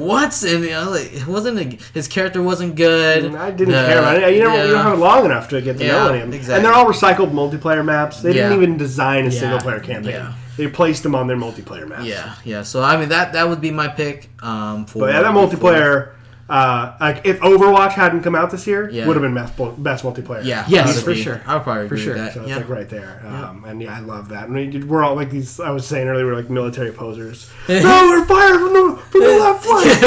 what? And I was like, it wasn't his character wasn't good. I didn't care about it. You don't have it long enough to get to know him. Exactly. And they're all recycled multiplayer maps. They didn't even design a single player campaign. Yeah. They placed them on their multiplayer maps. Yeah. So I mean that would be my pick. That multiplayer. If Overwatch hadn't come out this year, would have been best multiplayer. Yeah, yes, for sure. I would probably agree with that. So it's right there. And I love that. And we're all like these. I was saying earlier, we're like military posers. No, we're fired from the left flank.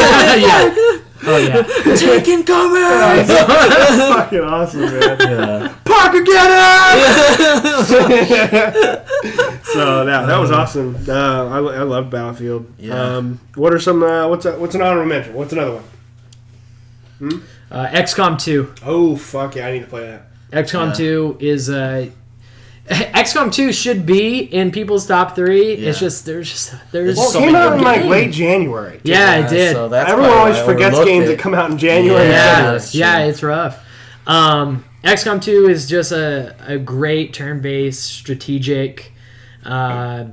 Oh yeah, taking cover. That's fucking awesome, man. Yeah. Parker, get it! So that was awesome. I love Battlefield. Yeah. What are some? What's an honorable mention? What's another one? XCOM 2. Oh fuck yeah! I need to play that. XCOM 2 is XCOM 2 should be in people's top 3. Yeah. It's just there's so came out in like late January. Too. Yeah, it did. So everyone always forgets games that come out in January. Yeah, it's rough. XCOM 2 is just a great turn-based strategic. Are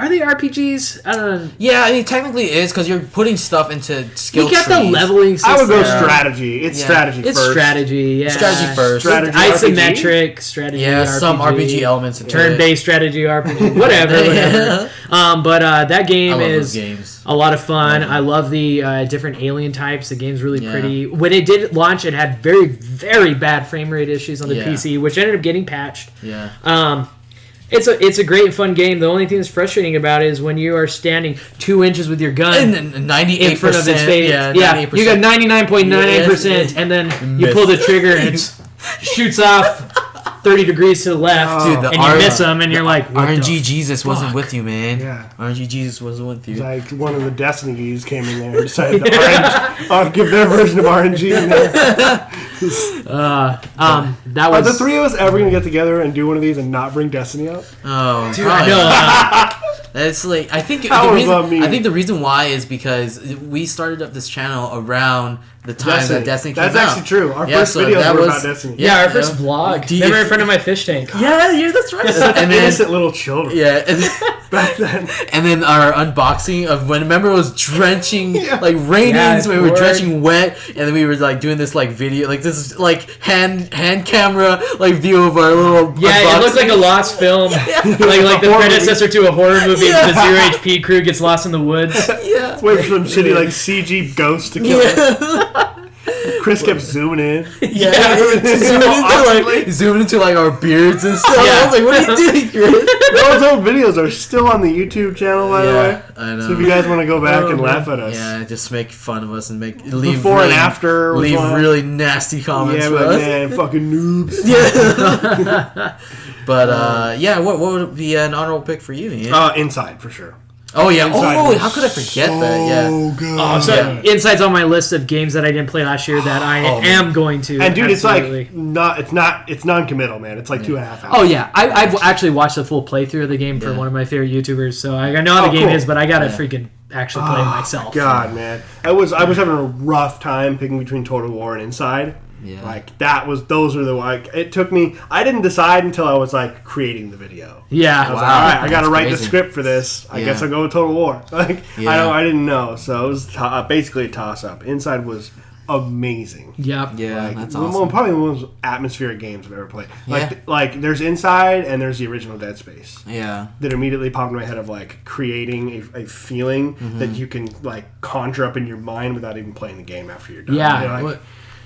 they RPGs? I don't know. Yeah, I mean, technically it is because you're putting stuff into skill trees. You got the leveling system. I would go strategy. It's strategy first. It's strategy, yeah. Strategy first. Strategy isometric RPG. Strategy yeah, RPG. some RPG elements. Turn-based strategy RPG. Whatever. But that game is a lot of fun. I love the different alien types. The game's really pretty. When it did launch, it had very, very bad frame rate issues on the PC, which ended up getting patched. Yeah. It's a great fun game. The only thing that's frustrating about it is when you are standing 2 inches with your gun and 98% in front of its face. Yeah, you got 99.99%, and then you pull the trigger and it shoots off 30 degrees to the left, dude, and you miss them, and you're like, RNG Jesus wasn't with you, man. Yeah. RNG Jesus wasn't with you. It's like one of the Destiny games came in there and decided to give their version of RNG in there. That was. Are the 3 of us ever going to get together and do one of these and not bring Destiny up? Oh, dude, I know. That's like I think the reason why is because we started up this channel around the time that Destiny came out. That's actually true. Our first video was about Destiny. Yeah, our first vlog. They were in front of my fish tank. Yeah, that's right. And innocent little children. Yeah, back then. And then our unboxing of when remember it was drenching like raining, so we were drenching wet, and then we were like doing this like video, like this is like hand camera like view of our little unboxing. It looked like a lost film, like the predecessor to a horror movie. The ZeroHP crew gets lost in the woods. Yeah, wait for some shitty like CG ghost to kill us. Chris kept zooming in. Zooming into like our beards and stuff. I was like, "What are you doing, Chris?" Those old videos are still on the YouTube channel, by the way. I know. So if you guys want to go back and laugh at us, just make fun of us and leave before and after, leave really nasty comments. Yeah, but man, fucking noobs. Yeah. But what would be an honorable pick for you? Ian? Inside for sure. Oh yeah! Oh, how could I forget that? Yeah. Good. Oh, so Inside's on my list of games that I didn't play last year that I am going to. And dude, it's non-committal, man. It's like 2.5 hours. Oh yeah, I've actually watched a full playthrough of the game for one of my favorite YouTubers, so I know how the game is, but I gotta freaking actually play it myself. God, man, I was having a rough time picking between Total War and Inside. Yeah. Like those are the it took me. I didn't decide until I was like creating the video. Yeah. I was like, all right, I got to write the script for this. I guess I'll go with Total War. Like I didn't know, so it was basically a toss up. Inside was amazing. Yep. Yeah, that's awesome. Probably one of the most atmospheric games I've ever played. Like there's Inside and there's the original Dead Space. Yeah. That immediately popped in my head of like creating a feeling that you can like conjure up in your mind without even playing the game after you're done. Yeah.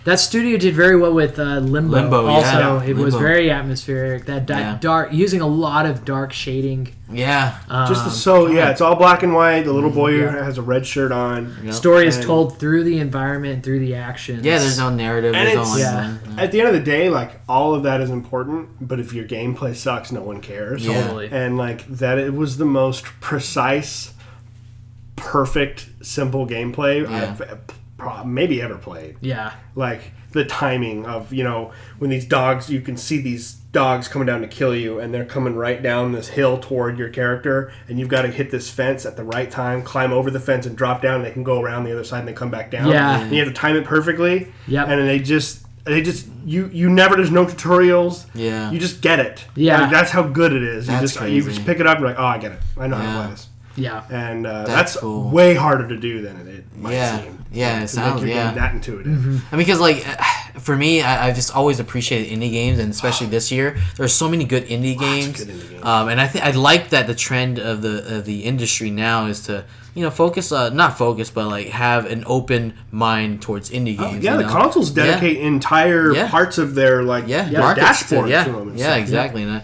That studio did very well with Limbo. Also, it was very atmospheric. That dark, using a lot of dark shading. Yeah, it's all black and white. The little boy has a red shirt on. Yep. Story is told through the environment, through the actions. Yeah, there's no narrative. And at the end of the day, like all of that is important. But if your gameplay sucks, no one cares. Totally. And like that, it was the most precise, perfect, simple gameplay I've maybe ever played. Yeah. Like the timing of, when these dogs, you can see these dogs coming down to kill you, and they're coming right down this hill toward your character, and you've got to hit this fence at the right time, climb over the fence and drop down, and they can go around the other side and they come back down. Yeah. And you have to time it perfectly. Yep. And they just you never, there's no tutorials. Yeah. You just get it. Yeah. Like, that's how good it is. That's crazy. You just pick it up and you're like, oh, I get it. I know how to play this. Yeah. And that's cool. way harder to do than it might seem. Yeah, it sounds that intuitive. Mm-hmm. I mean, because like for me, I've just always appreciated indie games, and especially this year, there's so many good indie games. And I like that the trend of the industry now is to focus, not focus, but like have an open mind towards indie games. The consoles dedicate entire parts of their dashboard to them. Yeah, exactly. And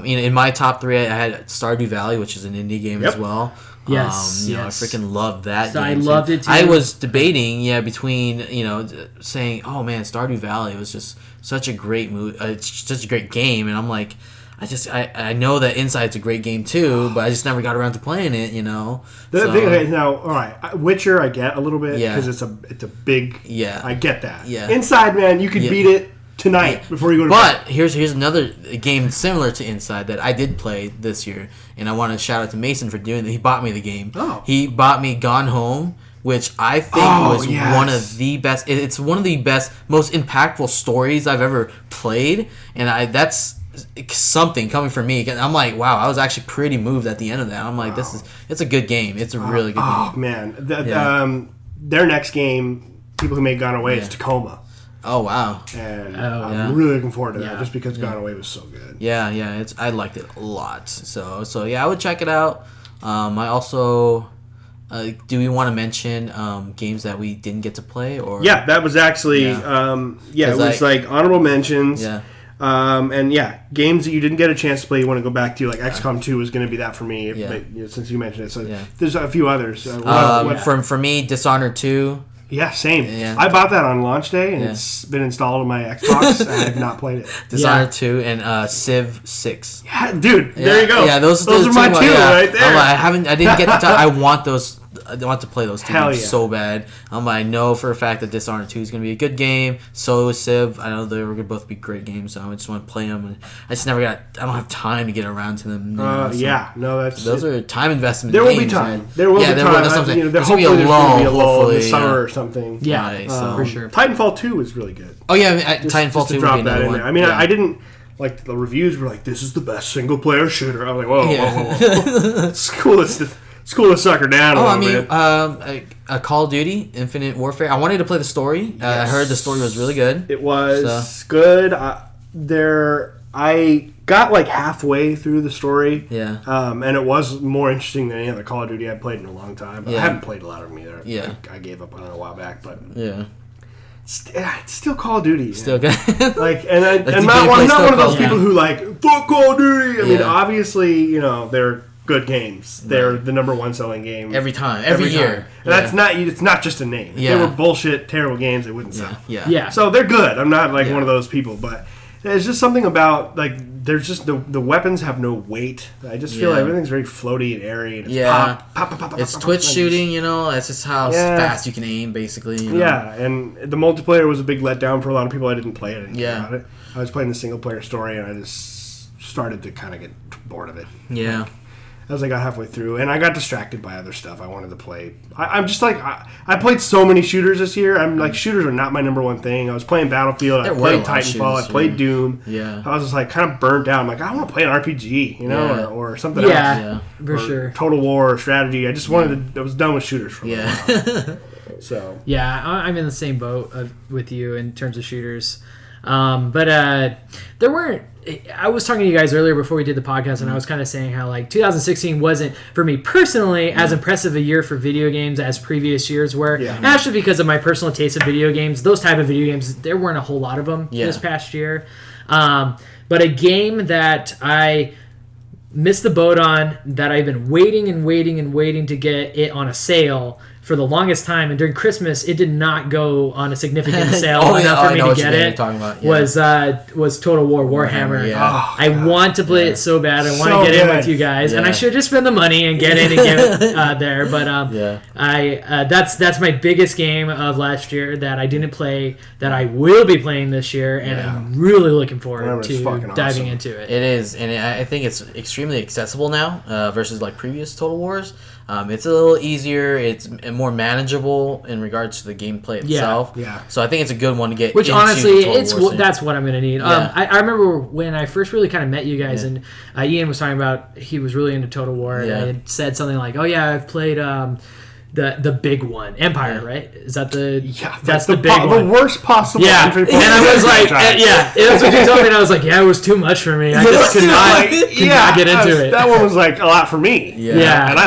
in my top 3, I had Stardew Valley, which is an indie game as well. Yes, I freaking loved that game. I loved it too. I was debating, between, saying, oh man, Stardew Valley was just such a great such a great game, and I'm like, I know that Inside's a great game too, but I just never got around to playing it, Now, all right, Witcher I get a little bit because it's a big. Yeah, I get that. Yeah, Inside, man, you could beat it tonight before you go to bed. But here's another game similar to Inside that I did play this year, and I want to shout out to Mason for doing it. He bought me the game. Oh. He bought me Gone Home, which I think was one of the best. It's one of the best, most impactful stories I've ever played, and that's something coming from me. I'm like, wow, I was actually pretty moved at the end of that. I'm like, it's a good game. It's a really good game. Oh man, their next game, people who made Gone Away, is Tacoma. Oh wow! And I'm really looking forward to that, just because Gone Away was so good. Yeah. I liked it a lot. So yeah, I would check it out. I also. Do we want to mention games that we didn't get to play? Or that was actually it was like honorable mentions. Yeah. And games that you didn't get a chance to play, you want to go back to, like XCOM 2 was going to be that for me, since you mentioned it. So there's a few others. For me, Dishonored 2. Yeah, same. Yeah. I bought that on launch day, and it's been installed on my Xbox, and I have not played it. Dishonored 2 and Civ 6. Yeah, dude, there you go. Yeah, those are my two right there. I didn't get the time. I want those. I want to play those two games so bad. I know for a fact that Dishonored 2 is going to be a good game. So is Civ. I know they were going to both be great games, so I just want to play them. And I just never got. I don't have time to get around to them. Those are time investment. There will be time. There will be time. That's something. There's going to be a lull in the summer or something. Yeah, for sure. Titanfall 2 was really good. Oh yeah, Titanfall 2 would be another one. I mean, I didn't. Like, the reviews were like, this is the best single-player shooter. I was like, whoa. It's cool to suck her down a little bit. Call of Duty, Infinite Warfare. I wanted to play the story. I heard the story was really good. It was good. I got like halfway through the story. Yeah. And it was more interesting than any other Call of Duty I've played in a long time. But I haven't played a lot of them either. Yeah. I gave up on it a while back, but... Yeah. It's still Call of Duty. Still good. I'm not one of those people who like fuck Call of Duty. I mean, obviously, they're good games. They're the number one selling game every year. And that's not. It's not just a name. If they were bullshit, terrible games, they wouldn't sell. Yeah. So they're good. I'm not like one of those people, but there's just something about there's just the weapons have no weight. I just feel like everything's very floaty and airy. And it's pop. It's twitch shooting, That's just how fast you can aim, basically. Yeah, and the multiplayer was a big letdown for a lot of people. I didn't play it. I didn't care about it. I was playing the single player story, and I just started to kind of get bored of it. Yeah. As I got halfway through, and I got distracted by other stuff I wanted to play. I'm just like, I played so many shooters this year. I'm like, shooters are not my number one thing. I was playing Battlefield, I played Titanfall, I played Doom. Yeah. I was just like kind of burnt out. I'm like, I want to play an RPG, or something else. Yeah, for sure. Total War or strategy. I just wanted to, I was done with shooters for a while. So. Yeah, I'm in the same boat with you in terms of shooters. But there weren't. I was talking to you guys earlier before we did the podcast, and I was kind of saying how 2016 wasn't for me personally as impressive a year for video games as previous years were. Yeah. Actually, because of my personal taste of video games, those type of video games, there weren't a whole lot of them this past year. But a game that I missed the boat on, that I've been waiting to get it on a sale for the longest time, and during Christmas it did not go on a significant sale enough for me to get it. Was Total War Warhammer. Yeah. I want to play it so bad. I want to get in with you guys, and I should just spend the money and get in and get it there. But that's my biggest game of last year that I didn't play, that I will be playing this year, and I'm really looking forward to diving into it. It is, and I think it's extremely accessible now versus previous Total Wars. It's a little easier. It's more manageable in regards to the gameplay itself. Yeah. So I think it's a good one to get. Which honestly, that's what I'm going to need. Yeah. I remember when I first really kind of met you guys, and Ian was talking about he was really into Total War, and I had said something like, "Oh yeah, I've played." The big one, Empire, right? Is that the? Yeah, that's the big one. The worst possible entry point. And I was like, that's what you told me, and I was like, it was too much for me. I just could not get into it. That one was a lot for me. Yeah. And I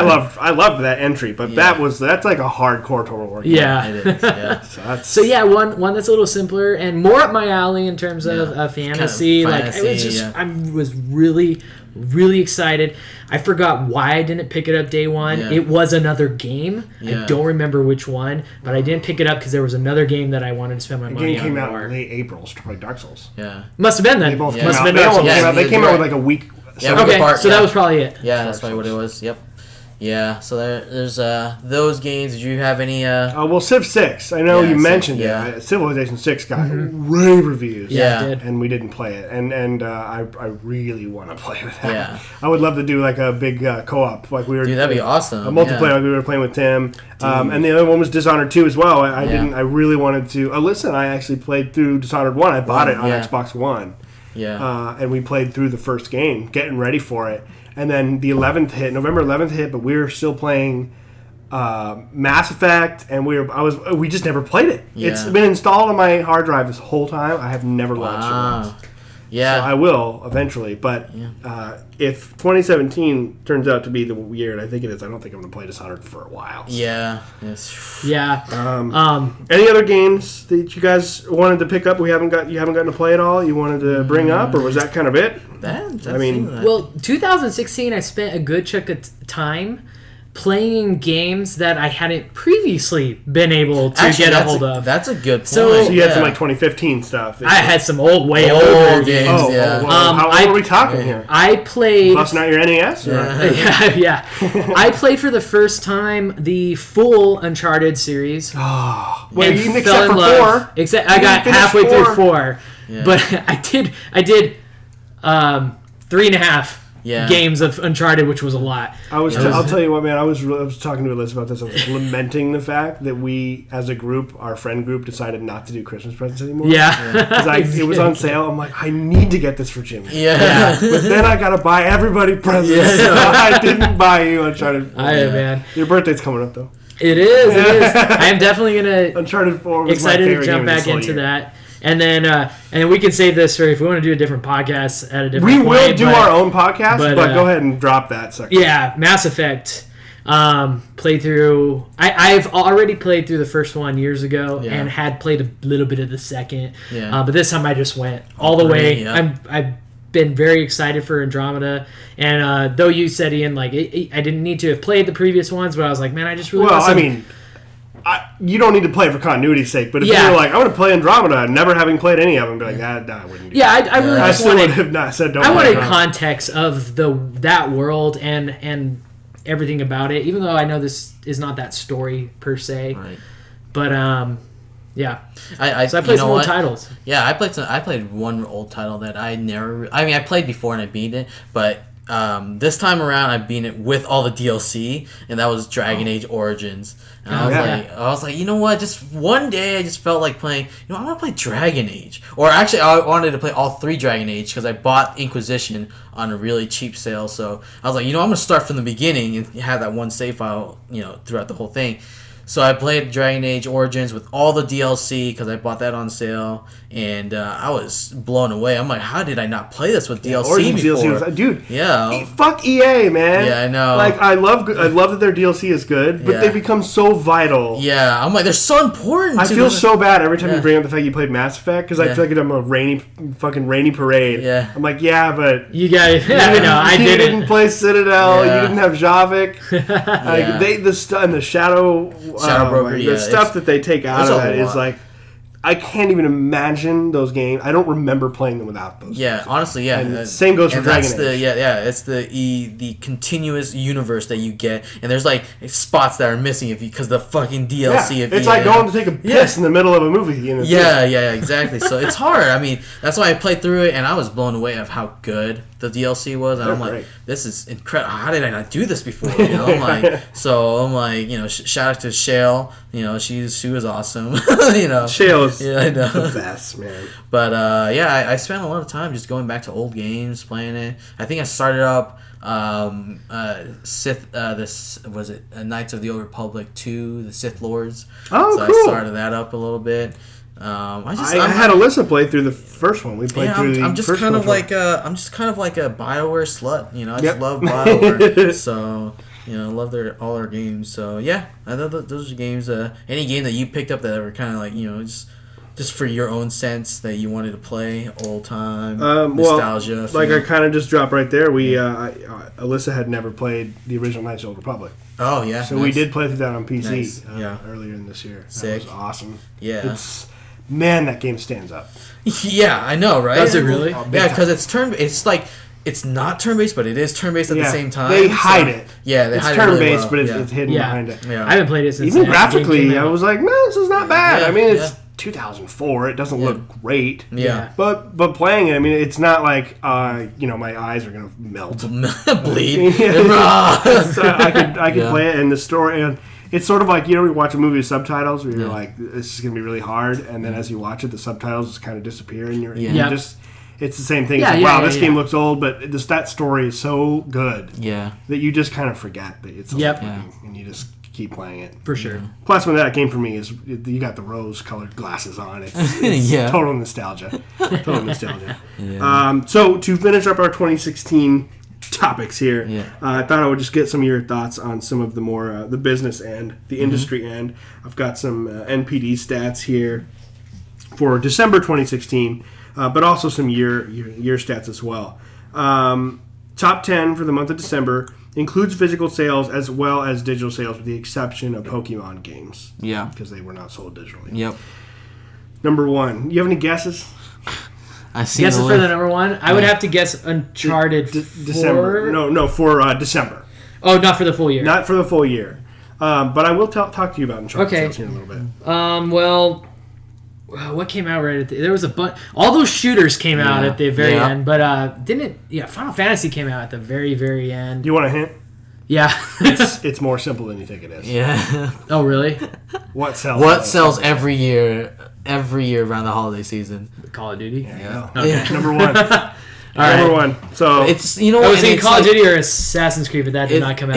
loved that entry, but that's like a hardcore Total War game. Yeah, it is. Yeah. So one that's a little simpler and more up my alley in terms of fantasy. Kind of fantasy. I was really excited. I forgot why I didn't pick it up day one. Yeah. It was another game. Yeah. I don't remember which one, but I didn't pick it up because there was another game that I wanted to spend my money on. The game came out in late April to play Dark Souls. Yeah. Must have been then. They both came out. They came out with a week. So that was probably it. Yeah, that's probably what it was. Yep. Yeah, so there's those games. Did you have any? Well, Civ 6. I know you mentioned it. Civilization 6 got rave reviews. Yeah, it did. And we didn't play it. And I really want to play with that. Yeah. I would love to do like a big co-op, like we were. Dude, that'd be awesome. A multiplayer, like we were playing with Tim. And the other one was Dishonored 2 as well. I didn't. I really wanted to. Listen, I actually played through Dishonored 1. I bought it on Xbox One. Yeah. And we played through the first game, getting ready for it. And then the November 11th hit, but we were still playing Mass Effect, and we just never played it. Yeah. It's been installed on my hard drive this whole time. I have never launched it once. Yeah. So I will eventually, but if 2017 turns out to be the year, and I think it is, I don't think I'm going to play Dishonored for a while. So. Yeah. Yes. Yeah. Any other games that you guys wanted to pick up? You haven't gotten to play at all. You wanted to bring up, or was that kind of it? Well, 2016, I spent a good chunk of time playing games that I hadn't previously been able to get a hold of. That's a good point. So you had some like 2015 stuff. I had some way older games. How old are we talking here? I played... Busting out your NES? Yeah. I played for the first time the full Uncharted series. Oh. Well, except for 4. I got halfway through 4. Yeah. But I did 3.5 games of Uncharted, which was a lot. I'll tell you what, man. I was talking to Alyssa about this. I was lamenting the fact that we, as a group, our friend group, decided not to do Christmas presents anymore. Because it was on sale. I'm like, I need to get this for Jimmy. Yeah. But then I gotta buy everybody presents. So I didn't buy you Uncharted 4. Man. Your birthday's coming up, though. It is. I am definitely gonna. Uncharted 4 was excited my favorite to jump back into that. And then we can save this for if we want to do a different podcast at a different point. We will do our own podcast, but go ahead and drop that sucker. Yeah, Mass Effect playthrough. I've already played through the first one years ago and had played a little bit of the second. Yeah. But this time I just went all the way. Yeah. I've been very excited for Andromeda. And though you said, Ian, like I didn't need to have played the previous ones, but I was like, man, I just really want some... you don't need to play for continuity's sake, but if you were like, I'm going to play Andromeda, never having played any of them, be like, I wouldn't do that. I really just wanted... have not said don't. I wanted context of that world and everything about it, even though I know this is not that story per se. Right. But, yeah. So I played some old titles. Yeah, I played one old title that I never... I mean, I played before and I beat it, but... this time around, I beat it with all the DLC, and that was Dragon Age Origins. And I was like, you know what? Just one day, I just felt like playing. I want to play Dragon Age, or actually, I wanted to play all 3 Dragon Age because I bought Inquisition on a really cheap sale. So I was like, I'm gonna start from the beginning and have that one save file, throughout the whole thing. So I played Dragon Age Origins with all the DLC because I bought that on sale, and I was blown away. I'm like, how did I not play this with DLC Origins before? DLC was, dude, yeah. Fuck EA, man. Yeah, I know. Like, I love that their DLC is good, but they become so vital. Yeah, I'm like, they're so important. I feel so bad every time you bring up the fact you played Mass Effect because I feel like I'm a rainy parade. Yeah. I'm like, but you guys, I didn't play Citadel. You didn't have Javik. The Shadow Broker, the stuff that they take out of that is like, I can't even imagine those games. I don't remember playing them without those. Yeah, games. Honestly, yeah. And same goes for Dragon Age. It's the continuous universe that you get, and there's like spots that are missing because the fucking DLC. Yeah, it's like going to take a piss in the middle of a movie. Exactly. So it's hard. I mean, that's why I played through it, and I was blown away of how good the DLC was. And I'm like, this is incredible. How did I not do this before? I'm like, shout out to Shale. She was awesome. Shale's I know. The best, man. But I spent a lot of time just going back to old games, playing it. I think I started up Sith. Knights of the Old Republic 2, the Sith Lords. Oh, so cool. I started that up a little bit. I had Alyssa play through the first one. We played through the I'm just first kind of one. like I'm just kind of like a BioWare slut. I just love BioWare. So. Love all their games. So yeah, I thought those are games. Any game that you picked up that were kind of like just for your own sense that you wanted to play, old time nostalgia. Like I kind of just dropped right there. We Alyssa had never played the original Knights of the Old Republic. Oh yeah, so we did play through that on PC. Nice. Earlier in this year. Sick. That was awesome. Yeah, man, that game stands up. Yeah, I know, right? Does it really? Yeah, because it's like. it's not turn-based, but it is turn-based at the same time. They hide it. Yeah, it's turn-based, but it's hidden behind it. Yeah. I haven't played it since. Even graphically, I was like, no, this is not bad. Yeah, I mean, it's 2004. It doesn't look great. Yeah. But playing it, I mean, it's not like my eyes are gonna melt, bleed. So I could play it, and the story, and it's sort of like you watch a movie with subtitles where you're like, this is gonna be really hard, and then as you watch it, the subtitles just kind of disappear, and you're just. It's the same thing. It's this game looks old, but that story is so good that you just kind of forget that it's old and you just keep playing it. For sure. Plus, when that came for me is you got the rose-colored glasses on. It's total nostalgia. Total nostalgia. So to finish up our 2016 topics here, I thought I would just get some of your thoughts on some of the more the business end, the industry end. I've got some NPD stats here for December 2016. But also some year stats as well. Top 10 for the month of December includes physical sales as well as digital sales, with the exception of Pokemon games. Yeah. Because they were not sold digitally. Yep. Number 1. You have any guesses? I see. Guesses for the number 1? I would have to guess Uncharted December. No, for December. Oh, not for the full year. Not for the full year. But I will talk to you about Uncharted sales here in a little bit. Well... What came out right at there was a bunch. All those shooters came out at the very end, but didn't it? Yeah, Final Fantasy came out at the very, very end. Do you want a hint? Yeah, it's more simple than you think it is. Yeah. Oh, really? What sells? What sells every year around the holiday season? Call of Duty. Yeah. Okay. Number 1. Number 1. So it's I was saying Call of Duty or Assassin's Creed, but that did not come out.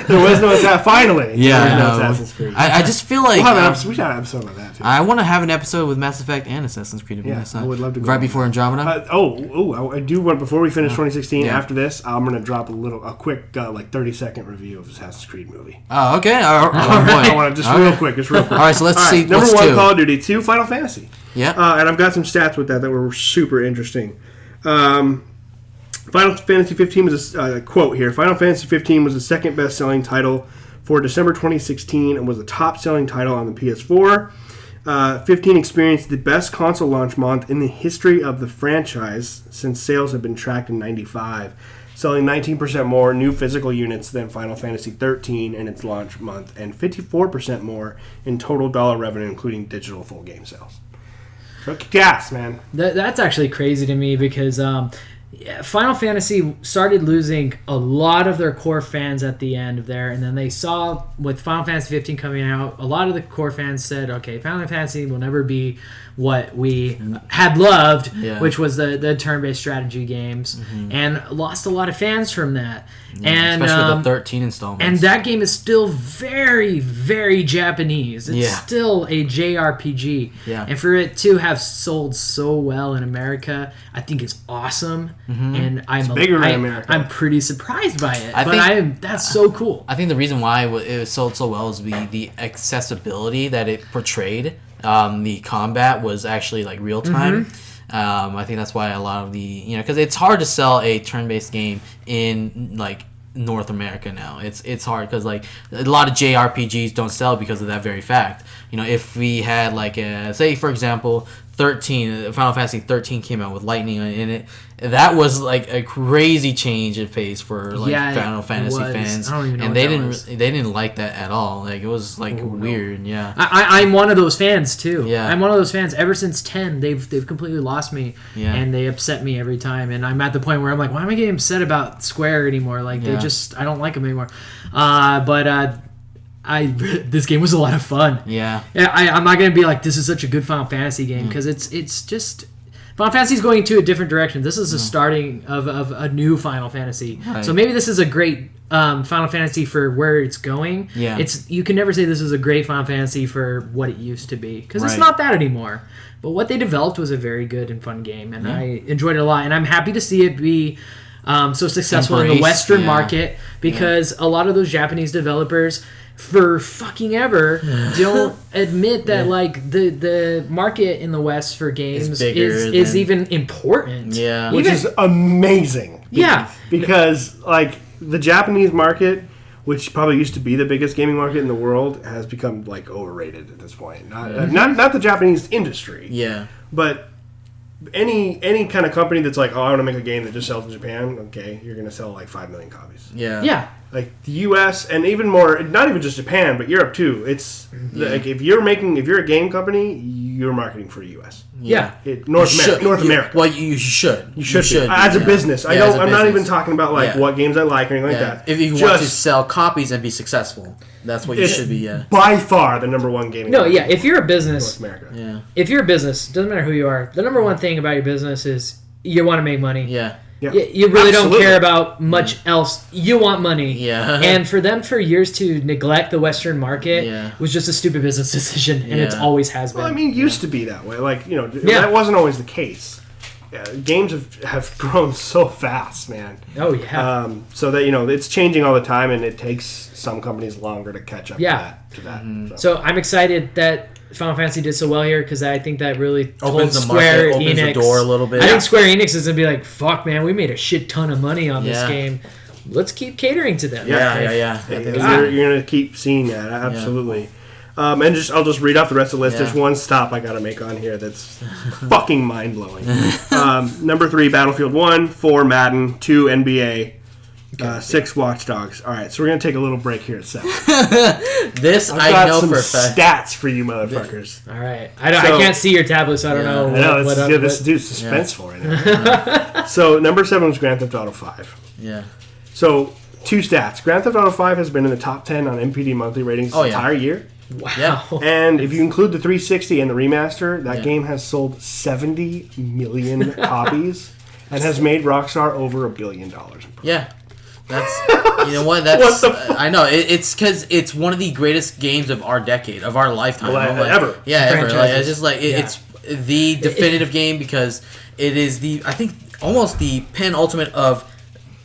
There was no Assassin's. Finally, Assassin's Creed. I just feel like we should have an episode on that too. I want to have an episode with Mass Effect and Assassin's Creed. I would love to. Right before Andromeda. I do want before we finish 2016. After this, I'm gonna drop a quick 30-second review of Assassin's Creed movie. Oh, okay. I want to real quick. All right, so let's see. Number 1, Call of Duty. 2, Final Fantasy. Yeah. And I've got some stats with that were super interesting. Final Fantasy 15 was a quote here. Final Fantasy 15 was the second best-selling title for December 2016 and was the top-selling title on the PS4. 15 experienced the best console launch month in the history of the franchise since sales have been tracked in 95, selling 19% more new physical units than Final Fantasy 13 in its launch month, and 54% more in total dollar revenue, including digital full game sales. So gas, man. That's actually crazy to me because Final Fantasy started losing a lot of their core fans at the end of there, and then they saw with Final Fantasy 15 coming out, a lot of the core fans said, okay, Final Fantasy will never be what we had loved, which was the turn-based strategy games, and lost a lot of fans from that. And especially the 13 installments. And that game is still very, very Japanese. It's still a JRPG. Yeah. And for it to have sold so well in America, I think it's awesome. And it's bigger in America. I'm pretty surprised by it. That's so cool. I think the reason why it was sold so well is the accessibility that it portrayed. The combat was actually like real time. I think that's why a lot of because it's hard to sell a turn-based game in like North America now. It's hard because like a lot of JRPGs don't sell because of that very fact. If we had like say for example 13, Final Fantasy 13 came out with lightning in it. That was like a crazy change of pace for like Final Fantasy fans, I don't even know and they didn't like that at all. Like it was like weird. Yeah, I'm one of those fans too. Yeah, I'm one of those fans. Ever since 10, they've completely lost me, and they upset me every time. And I'm at the point where I'm like, why am I getting upset about Square anymore? Like I don't like them anymore. This game was a lot of fun. Yeah. I'm not gonna be like this is such a good Final Fantasy game because it's just Final Fantasy is going into a different direction. This is the starting of a new Final Fantasy. Right. So maybe this is a great Final Fantasy for where it's going. Yeah. You can never say this is a great Final Fantasy for what it used to be because it's not that anymore. But what they developed was a very good and fun game, and I enjoyed it a lot. And I'm happy to see it be so successful in the Western market because a lot of those Japanese developers for fucking ever don't admit that like the market in the West for games is even important. Yeah. Which is amazing. Yeah. Because like the Japanese market, which probably used to be the biggest gaming market in the world, has become like overrated at this point. Not the Japanese industry. Yeah. But any kind of company that's like, oh, I want to make a game that just sells in Japan. Okay, you're going to sell like 5 million copies. Yeah. Like the U.S. and even more, not even just Japan, but Europe too. It's like if you're a game company, you're marketing for the U.S. Yeah. North America. Well, you should. You should as a business. I'm not even talking about like what games I like or anything like that. If you want to sell copies and be successful, that's what you should be. Yeah. By far the number one gaming. No, yeah. If you're a business, North America. Yeah. If you're a business, doesn't matter who you are. The number one thing about your business is you want to make money. Yeah. Yeah. You really don't care about much else. You want money. Yeah. And for them for years to neglect the Western market was just a stupid business decision, and it always has been. Well, I mean, it used to be that way. Like, that wasn't always the case. Yeah, games have grown so fast, man. Oh, yeah. So that, it's changing all the time, and it takes some companies longer to catch up to that. Mm-hmm. So I'm excited that Final Fantasy did so well here because I think that really opens Enix, the door a little bit. I think Square Enix is going to be like, fuck, man, we made a shit ton of money on this game. Let's keep catering to them. Yeah. You're going to keep seeing that, absolutely. And I'll just read off the rest of the list. There's one stop I got to make on here that's fucking mind-blowing. Number 3, Battlefield 1, 4, Madden, 2, NBA, 6, Watch Dogs. All right, so we're going to take a little break here at 7. I know for a fact. Stats for you motherfuckers. All right. I can't see your tablet, so I don't know. I know. This dude's suspenseful right now. So, number 7 was Grand Theft Auto 5. Yeah. So, 2 stats. Grand Theft Auto 5 has been in the top 10 on MPD monthly ratings this entire year. Wow. Yeah. And if you include the 360 and the remaster, that game has sold 70 million copies and has made Rockstar over $1 billion. Yeah. That's, you know what? That's, what the fuck? I know. It's because it's one of the greatest games of our decade, of our lifetime. Ever. Yeah, ever. Like, it's just like, it's the definitive game because it is I think, almost the penultimate of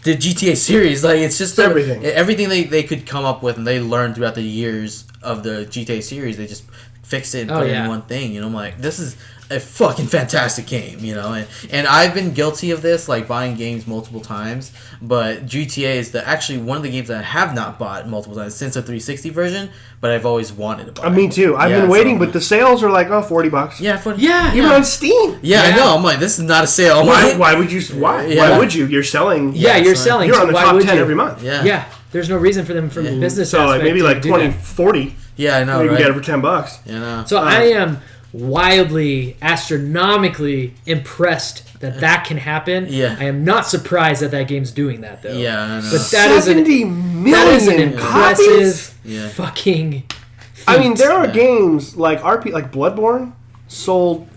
the GTA series. Like, it's just everything they could come up with and they learned throughout the years of the GTA series, they just fixed it and put it in one thing. I'm like, this is a fucking fantastic game, and I've been guilty of this, like buying games multiple times, but GTA is actually one of the games that I have not bought multiple times since the 360 version, but I've always wanted to buy. Me too. I've been waiting, but the sales are like, $40. Yeah, even on Steam. Yeah, I know. I'm like, this is not a sale. Why would you? Why would you? You're selling. Yeah, you're selling. You're on the top 10 every month. Yeah. There's no reason for them from a business so aspect maybe like 20, that. 40. Yeah, I know. You can get it for $10. You know. So I am wildly, astronomically impressed that can happen. Yeah. I am not surprised that game's doing that though. Yeah, I know. But that is an impressive fucking feat. I mean, there are games like like Bloodborne sold,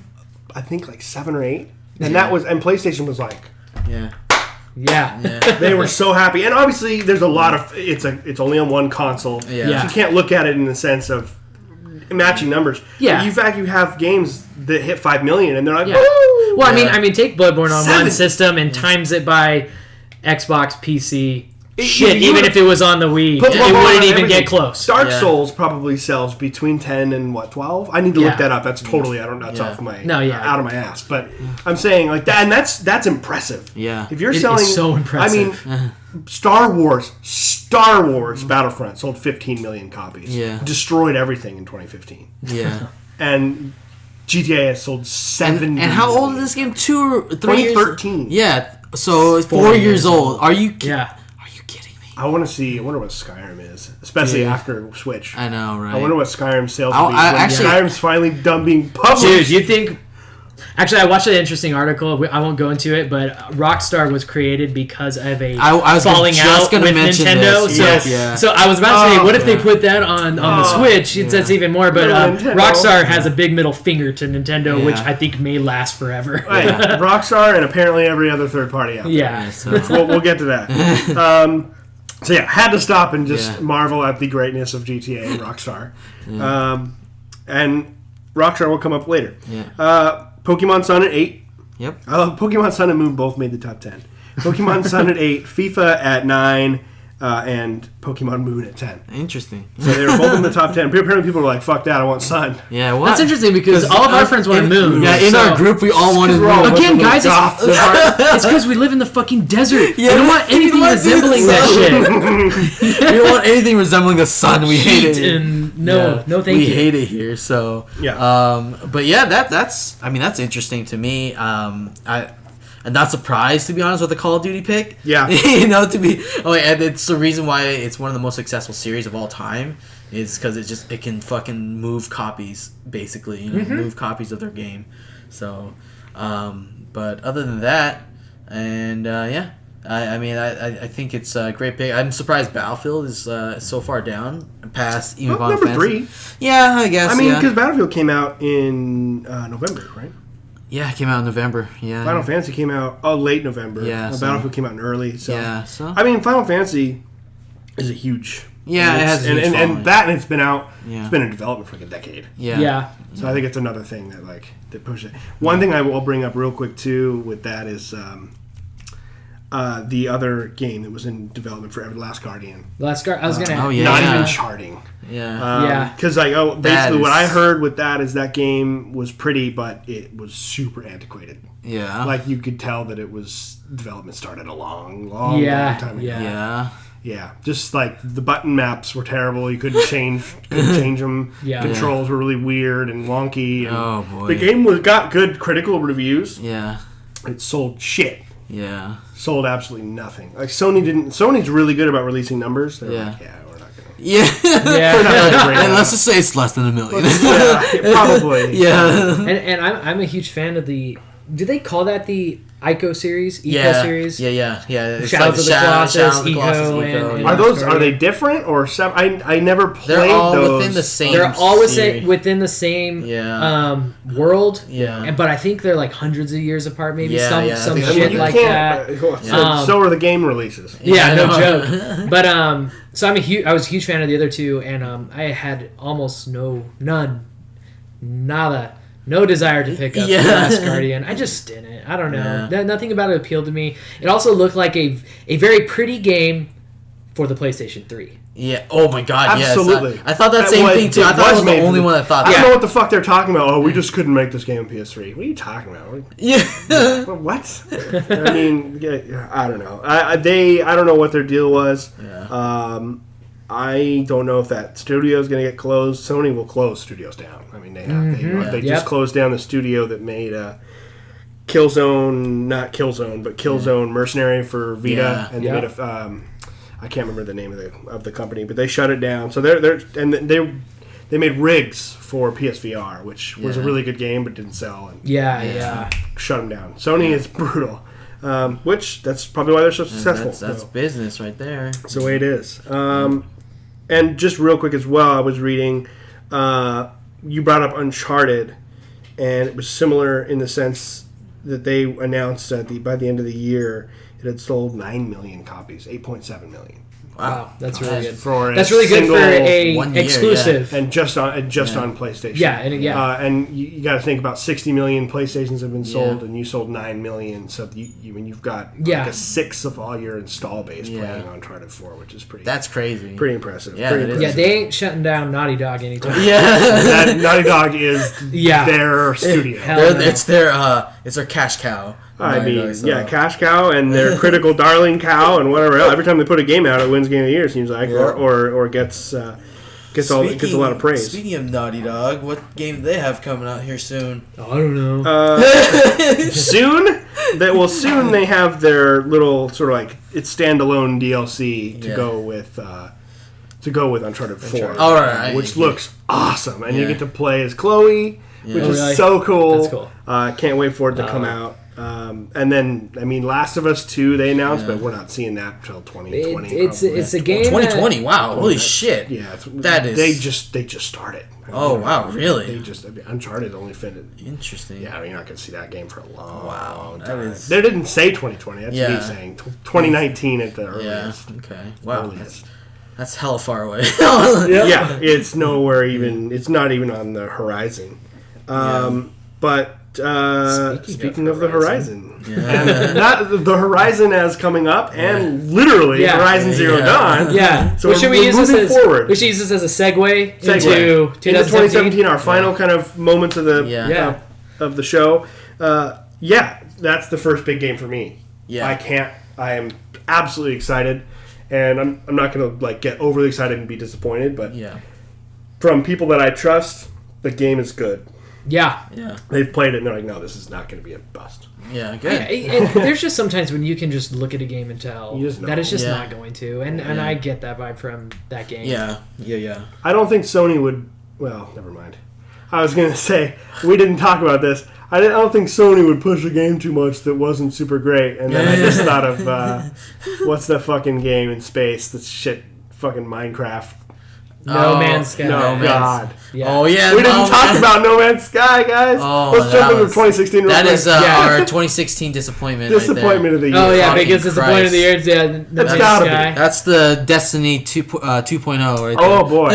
I think, like 7 or 8, and and PlayStation was like, Yeah. They were so happy, and obviously there's a lot of it's only on one console, so you can't look at it in the sense of matching numbers. Yeah, but in fact, you have games that hit 5 million, and they're like, woo! Well, I mean, take Bloodborne on one system and times it by Xbox, PC. Even if it was on the Wii, it wouldn't even get close. Dark Souls probably sells between 10 and 12. I need to look that up. That's totally out of my ass. But I'm saying like that, and that's impressive. Yeah, if you're selling, it's so impressive. I mean, Star Wars Battlefront sold 15 million copies. Yeah, destroyed everything in 2015. Yeah, and GTA has sold 70. And how old is this game? 2 or 3 2013. years? Yeah, so it's 4 years old. Are you? Yeah. I wonder what Skyrim is, especially after Switch. I know, right? I wonder what Skyrim sales will be when Skyrim's finally done being published. Dude, you think... Actually, I watched an interesting article. I won't go into it, but Rockstar was created because of a falling out with Nintendo. So I was about to say, what if they put that on the Switch? That's even more. But Rockstar has a big middle finger to Nintendo, which I think may last forever. Rockstar and apparently every other third party out there. Yeah. So we'll get to that. So had to stop and just marvel at the greatness of GTA and Rockstar. And Rockstar will come up later. Yeah. Pokemon Sun at 8. Yep. Pokemon Sun and Moon both made the top 10. Pokemon Sun at 8. FIFA at 9. and Pokemon Moon at 10. Interesting. So they were both in the top 10. Apparently people were like, fuck that, I want Sun. Yeah, what? That's interesting because all of our friends wanted Moon. Yeah, in our group we all wanted Moon. Again, guys, it's because we live in the fucking desert. Yeah, we don't want anything resembling that shit. We don't want anything resembling the sun. We hate it. And no, thank you. We hate it here. So yeah. But yeah, that's interesting to me. I'm not surprised, to be honest, with the Call of Duty pick. Yeah. And it's the reason why it's one of the most successful series of all time is because it can fucking move copies, basically, move copies of their game. So, but other than that, and I think it's a great pick. I'm surprised Battlefield is so far down past even Final Fantasy. 3. Yeah, I guess. I mean, because Battlefield came out in November, right? Yeah, it came out in November. Yeah. Final Fantasy came out late November. Yeah. Battlefield came out in early. So yeah. So I mean, Final Fantasy is a huge. Yeah, it has a huge and it's been out. Yeah. It's been in development for like a decade. Yeah. So I think it's another thing that pushes it. One thing I will bring up real quick too with that is the other game that was in development for Last Guardian. I was gonna. Oh yeah. Not even charting. Yeah. Because basically what I heard with that is that game was pretty, but it was super antiquated. Yeah. Like you could tell that it was development started a long time ago. Yeah. Just like the button maps were terrible. You couldn't change them. Yeah. Controls were really weird and wonky. And oh boy. the game got good critical reviews. Yeah. It sold shit. Yeah. Sold absolutely nothing. Like Sony's really good about releasing numbers. They're Yeah. like, we're not gonna. Yeah. We're not gonna bring And it let's up. just say it's less than $1 million. Yeah, probably. Yeah. And I'm a huge fan of the. Do they call that the Ico series? Series? Yeah. It's Shadows of the Colossus, Eco, and Are they different or I never played They're all those. within the same. They're all series. within the same world. Yeah. But I think they're like hundreds of years apart, maybe some I think shit you like can't, that. So are the game releases. Yeah, no joke. But so I was a huge fan of the other two, and I had almost no desire to pick up The Last Guardian. I just didn't. I don't know. Nothing about it appealed to me. It also looked like a very pretty game for the PlayStation 3. Yeah. Oh my God. Absolutely. Yes. I thought that same thing too. I thought I was the only one that thought that. I don't know what the fuck they're talking about. Oh, we just couldn't make this game on PS3. What are you talking about? Yeah. What? I mean, I don't know. I don't know what their deal was. Yeah. I don't know if that studio is going to get closed. Sony will close studios down. I mean, they just closed down the studio that made Killzone, not Killzone, but Killzone Mercenary for Vita, and they made I can't remember the name of the company, but they shut it down. So they made Rigs for PSVR, which was a really good game but didn't sell. And shut them down. Sony is brutal. Which that's probably why they're so successful. That's business right there. That's the way it is. And just real quick as well, I was reading. You brought up Uncharted, and it was similar in the sense that they announced that by the end of the year, it had sold 9 million copies, 8.7 million. Wow, that's really good. That's really good for a exclusive, and just on PlayStation. Yeah, and you got to think about 60 million PlayStations have been sold, and you sold 9 million. So you've got like a sixth of all your install base playing on Uncharted 4, which is That's crazy. Pretty impressive. Yeah, pretty impressive. They ain't shutting down Naughty Dog anytime. Yeah, Naughty Dog is their studio. It's their cash cow. I mean, cash cow and their critical darling cow and whatever else. Every time they put a game out, it wins Game of the Year. It seems like, or gets a lot of praise. Speaking of Naughty Dog, what game do they have coming out here soon? Oh, I don't know. Soon they have their little sort of like it's standalone DLC to go with Uncharted 4, all right, which looks awesome, and you get to play as Chloe, which is so cool. That's cool. Can't wait for it to come out. And then, I mean, Last of Us 2 they announced, but we're not seeing that until 2020. It's a game. 2020. Wow, holy shit! Yeah, they just started. Wow, really? Uncharted only finished. Interesting. Yeah, you're not going to see that game for a long that time. is. They didn't say 2020. That's me saying 2019 at the earliest. Yeah. Okay. Wow. Earliest. That's hella far away. Yeah, it's nowhere even. It's not even on the horizon. But speaking of the Horizon. And not the Horizon as coming up, and literally Horizon Zero Dawn. Yeah. So should we use this forward? We should use this as a segue into 2017, our final kind of moments of the of the show. That's the first big game for me. Yeah. I am absolutely excited, and I'm not going to like get overly excited and be disappointed, but from people that I trust, the game is good. Yeah. They've played it and they're like, no, this is not going to be a bust. Yeah, good. And there's just sometimes when you can just look at a game and tell that it's just not going to, and I get that vibe from that game. Yeah. I don't think Sony would. Well, never mind. I was going to say we didn't talk about this. I don't think Sony would push a game too much that wasn't super great, and then I just thought of what's the fucking game in space? This shit, fucking Minecraft. No Man's Sky. No, God. Yeah. Oh, yeah. We didn't talk about No Man's Sky, guys. Let's jump into 2016. That is our 2016 disappointment. Disappointment of the year. Oh, yeah, biggest disappointment of the year. Yeah, No Man's Sky. That's the Destiny 2.0 right there. Oh, boy.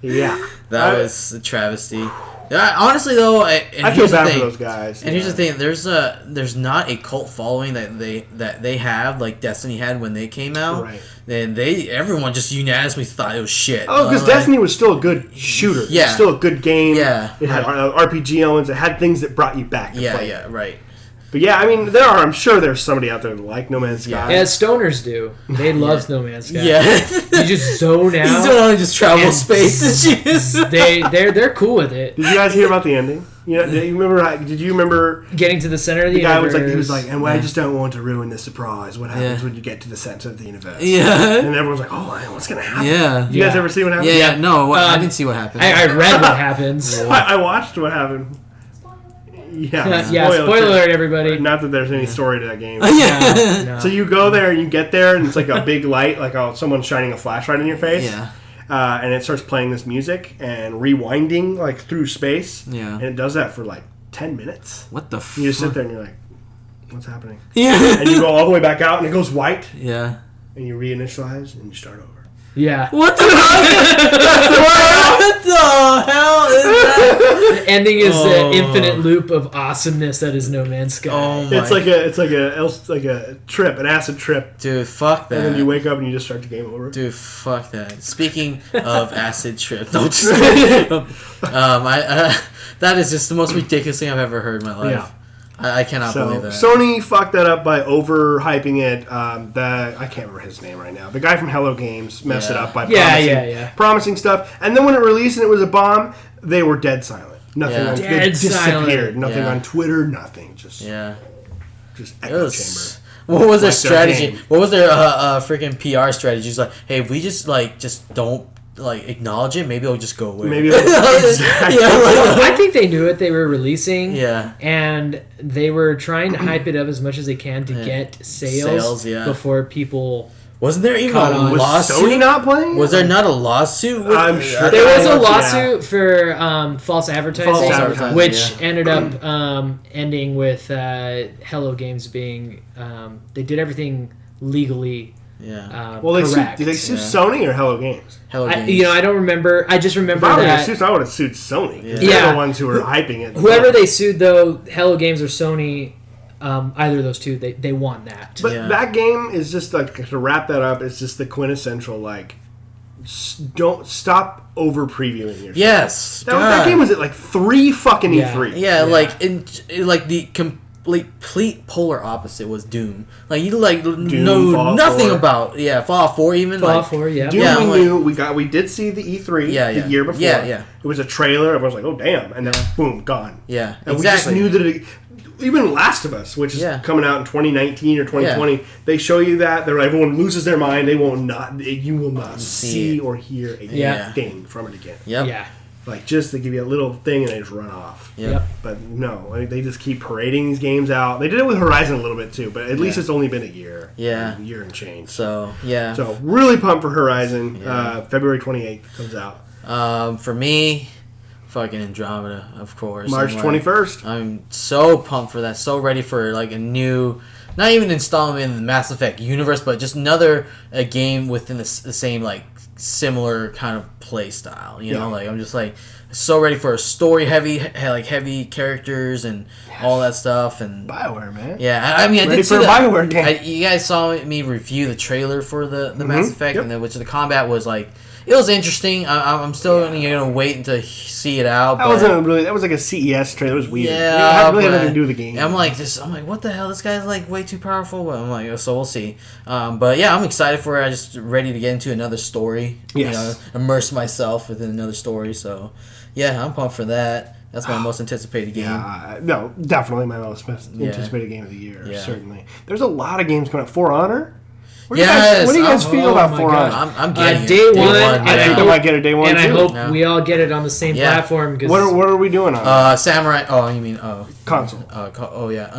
Yeah. That was a travesty. Honestly, though, I feel bad for those guys. And here's the thing: there's not a cult following that they have like Destiny had when they came out. Right. Then everyone just unanimously thought it was shit. Oh, because Destiny was still a good shooter. Yeah, it was still a good game. Yeah, it had RPG elements. It had things that brought you back. To play. Right. But yeah, I mean, I'm sure there's somebody out there that like No Man's Sky. As stoners do. They love No Man's Sky. Yeah. You just zone out. You zone out and just travel space and shit. They're cool with it. Did you guys hear about the ending? Did you remember getting to the center of the universe? The guy was like, and I just don't want to ruin the surprise. What happens when you get to the center of the universe? Yeah. And everyone's like, oh, what's going to happen? Yeah. You guys ever see what happened? Yeah. No, I didn't see what happened. I read what happens. I watched what happened. Yeah, spoiler alert, everybody. Not that there's any story to that game. No. So you go there and you get there and it's like a big light, like someone's shining a flashlight in your face. Yeah. And it starts playing this music and rewinding like through space. Yeah. And it does that for like 10 minutes. What the fuck? You just sit there and you're like, what's happening? Yeah. And you go all the way back out and it goes white. Yeah. And you reinitialize and you start over. Yeah. What the fuck? What the hell is that? The ending is the infinite loop of awesomeness that is No Man's Sky. Oh my. It's like a trip, an acid trip. Dude, fuck that. And then you wake up and you just start the game over. Dude, fuck that. Speaking of acid trip, that is just the most ridiculous thing I've ever heard in my life. Yeah. I cannot believe that. Sony fucked that up by overhyping it. I can't remember his name right now. The guy from Hello Games messed it up by promising stuff. And then when it released and it was a bomb, they were dead silent. Nothing. It disappeared. Nothing on Twitter. Nothing. Just echo chamber. What was their strategy? What was their freaking PR strategy? It's like, hey, if we just don't acknowledge it, maybe it'll just go away. Maybe exactly. I think they knew what they were releasing. Yeah. And they were trying to hype it up as much as they can to get sales before people. Wasn't there even a lawsuit? Was Sony not playing? Was there not a lawsuit? I'm sure there was a lawsuit for false advertising, which ended up ending with Hello Games being they did everything legally. Yeah. Did they sue Sony or Hello Games? Hello Games. I don't remember. I just remember that. I would have sued Sony. Yeah. They're the ones who were hyping it. Whoever they sued, though, Hello Games or Sony, either of those two, they won that. But that game is just like, to wrap that up, it's just the quintessential don't stop over previewing yourself. Yes. That game was at like 3 fucking E3. Yeah, like the complete polar opposite was Doom. Like you know Fallout nothing 4. about Fallout 4, Doom we knew. We did see the E3 the year before. Yeah. It was a trailer. Everyone was like, oh damn, and then boom, gone. Yeah, and we just knew that even Last of Us, which is coming out in 2019 or 2020, they show you that everyone loses their mind. You will not see or hear a thing from it again. Yep. Yeah. Just they give you a little thing and they just run off. Yep. But no, they just keep parading these games out. They did it with Horizon a little bit too, but at least it's only been a year. Yeah. A year and change. So, yeah. So, really pumped for Horizon. February 28th comes out. For me, fucking Andromeda, of course. March 21st. I'm so pumped for that. So ready for a new, not even installment in the Mass Effect universe, but just another game within the same similar kind of play style. You know, like I'm just like so ready for a story heavy characters and all that stuff. And BioWare, man. Yeah, I mean, I ready did see for a BioWare game. you guys saw me review the trailer for the Mass Effect, and then which the combat was like. It was interesting. I'm still gonna wait to see it out. That wasn't really. That was like a CES trailer. It was weird. Yeah, it really had nothing to do with the game. I'm like, what the hell? This guy's like way too powerful. But I'm like, so we'll see. But yeah, I'm excited for it. I'm just ready to get into another story. Yes. You know, immerse myself within another story. So yeah, I'm pumped for that. That's my most anticipated game. Yeah, no, definitely my most anticipated game of the year. Yeah. Certainly. There's a lot of games coming out. For Honor. What do you guys feel about For Honor? I'm getting day one. I think I might get a day one and too. I hope we all get it on the same platform. Cause what are we doing on? Samurai. Oh, you mean console? Oh yeah.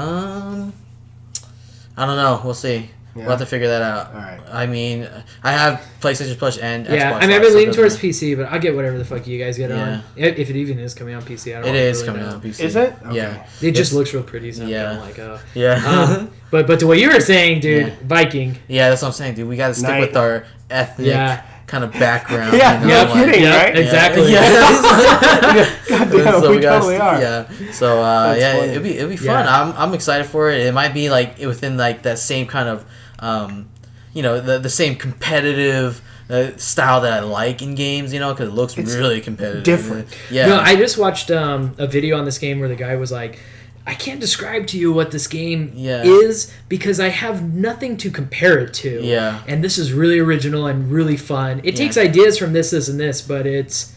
I don't know. We'll see. Yeah. We'll have to figure that out. All right. I mean, I have PlayStation Plus and Xbox. Yeah, I'm ever leaning towards PC, but I'll get whatever the fuck you guys get on. If it even is coming on PC, I don't know. It is coming on PC. Is it? Okay. Yeah. It just looks real pretty, so yeah. I'm like, oh. Yeah. But to what you were saying, dude, Viking. Yeah, that's what I'm saying, dude. We got to stick with our ethnic kind of background. Yeah, you know, no kidding, right? Exactly. Yeah. Goddamn, so we totally are. Yeah. So yeah, funny. it'll be fun. I'm excited for it. It might be like within like that same kind of you know, the same competitive style that I like in games, you know, because it looks really competitive. Different. Yeah. No, I just watched a video on this game where the guy was like, I can't describe to you what this game is because I have nothing to compare it to. Yeah. And this is really original and really fun. It takes ideas from this, and this, but this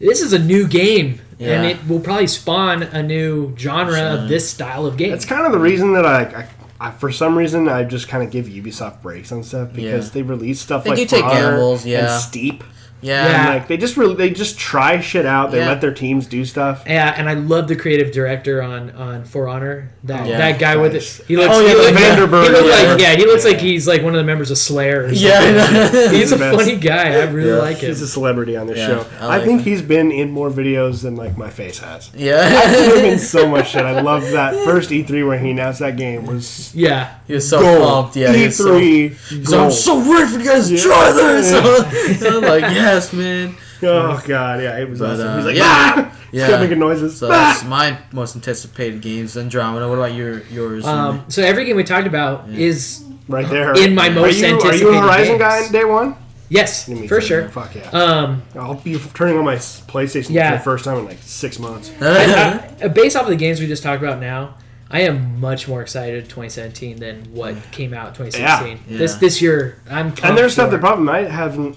is a new game. Yeah. And it will probably spawn a new genre of this style of game. That's kind of the reason that I for some reason, I just kind of give Ubisoft breaks on stuff because they release stuff they like do take gambles, and Steep. Yeah. And like they just try shit out. They let their teams do stuff. Yeah, and I love the creative director on For Honor. That guy with it. He looks Vanderberg. He looks like he's like one of the members of Slayer or something. Yeah. He's a funny guy. I really like him. He's a celebrity on this show. I think he's been in more videos than like my face has. Yeah. I've seen him in so much shit. I love that first E3 where he announced that game was he was so pumped. Yeah, E3. So I'm so ready for you guys to try this. I'm like, yes, man. Oh god, yeah, it was awesome. He's like, He's kept making noises. So that's my most anticipated games. Andromeda. What about yours? So every game we talked about is right there in my most anticipated. Are you a Horizon games. guy in day one? Yes, for sure. Fuck yeah. I'll be turning on my PlayStation for the first time in like 6 months. Based off of the games we just talked about now, I am much more excited 2017 than what came out 2016. Yeah. This year, I'm pumped. And there's stuff that probably might hasn't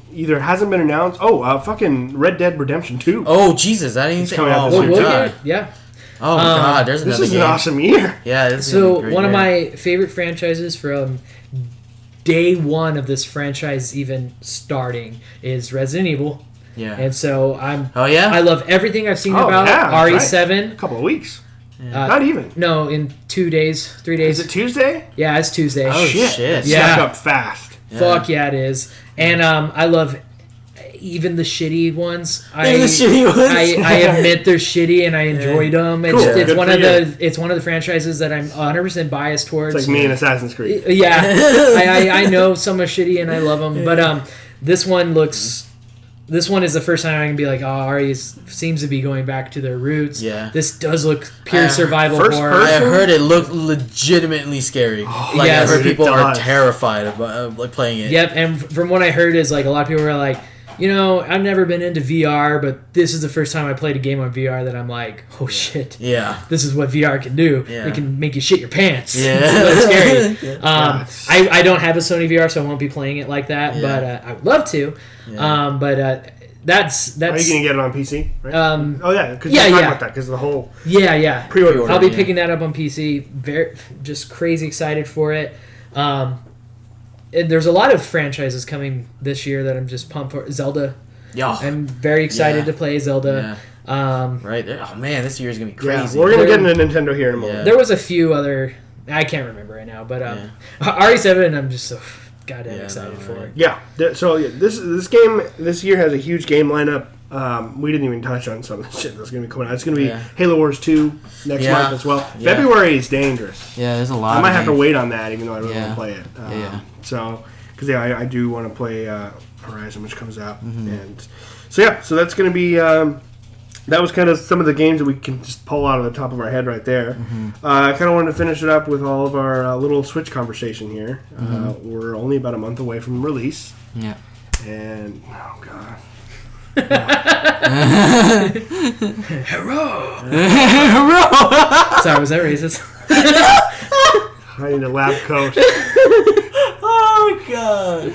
been announced. Fucking Red Dead Redemption 2. Oh Jesus, I didn't even think. Oh my god. Yeah. Oh my god, there's another game. This is an awesome year. Yeah. This so one of my favorite franchises from day one of this franchise even starting is Resident Evil. Yeah. And so I love everything I've seen about RE7. Right. A couple of weeks. Yeah. Not even. No, in 2 days, 3 days. Is it Tuesday? Yeah, it's Tuesday. Oh shit! It snuck up fast. Yeah. Fuck yeah, it is. And I love even the shitty ones. I admit they're shitty, and I enjoyed them. It's one of the franchises that I'm 100% biased towards. It's like me and Assassin's Creed. Yeah, I know some are shitty, and I love them. But this one is the first time I can be like, RE seems to be going back to their roots. Yeah. This does look pure survival horror. I heard it looked legitimately scary. I heard people are terrified of playing it. Yep, and from what I heard is like a lot of people were like, I've never been into VR, but this is the first time I played a game on VR that I'm like, oh shit. Yeah. This is what VR can do. Yeah. It can make you shit your pants. Yeah. It's scary. I don't have a Sony VR, so I won't be playing it like that, but I would love to. Yeah. That's. Are you gonna get it on PC? Right? Because about that because the whole pre-order. I'll be picking that up on PC. Just crazy excited for it. And there's a lot of franchises coming this year that I'm just pumped for. Zelda. Yeah. I'm very excited to play Zelda. Yeah. Right. Oh man, this year is gonna be crazy. Yeah, we're gonna get into Nintendo here in a moment. Yeah. There was a few other. I can't remember right now, but RE7. I'm just so goddamn excited for it. Yeah. This game this year has a huge game lineup. We didn't even touch on some of the shit that's going to be coming out. It's going to be Halo Wars 2 next month as well. Yeah. February is dangerous. Yeah, there's a lot. I might have to wait on that, even though I really want to play it. because I do want to play Horizon, which comes out, and so that's going to be. That was kind of some of the games that we can just pull out of the top of our head right there. I kind of wanted to finish it up with all of our little Switch conversation here. We're only about a month away from release. Yeah. And, oh, God. Hero! Sorry, was that racist? I need a lab coat. Oh, God.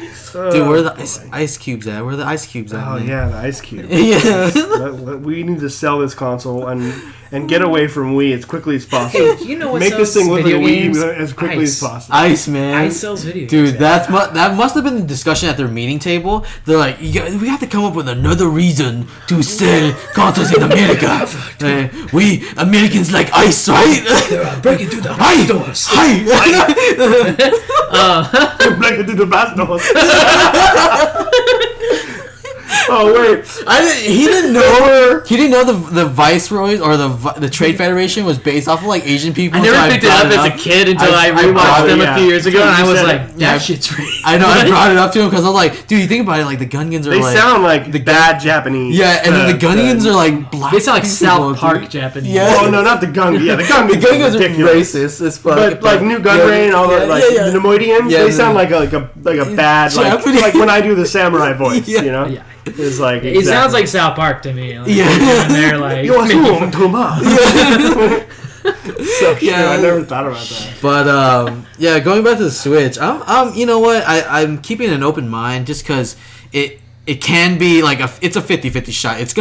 Dude, where are the ice cubes at? Where are the ice cubes at? Oh, man? yeah, the ice cube. Yeah. We need to sell this console and get away from Wii as quickly as possible. Hey, you know what Make this thing look like a games? Wii as quickly as possible. Ice, man. Ice sells video Dude, games. that must have been the discussion at their meeting table. They're like, we have to come up with another reason to sell consoles in America. We Americans like ice, right? They're breaking through the back doors. Breaking through the back doors. Oh wait! He didn't know the Viceroys or the Trade Federation was based off of like Asian people. I never picked it up as a kid until I rewatched them a few years ago, and I was like, "That shit's real." I know. I brought it up to him because I was like, "Dude, you think about it? Like the Gungans are they sound like the bad Japanese." Yeah, and then the Gungans are like black. They sound like South Park dude. Japanese. Yeah. Oh no, not the Gungan. Yeah, the Gungans are racist as fuck. But like New Gunray and all that, like the Nemoidians, they sound like a bad like when I do the samurai voice, you know. Yeah. It's like it sounds like South Park to me. Like, and they're like, so true. I never thought about that. But going back to the Switch, you know what? I'm keeping an open mind just because it can be like it's a 50-50 shot. It's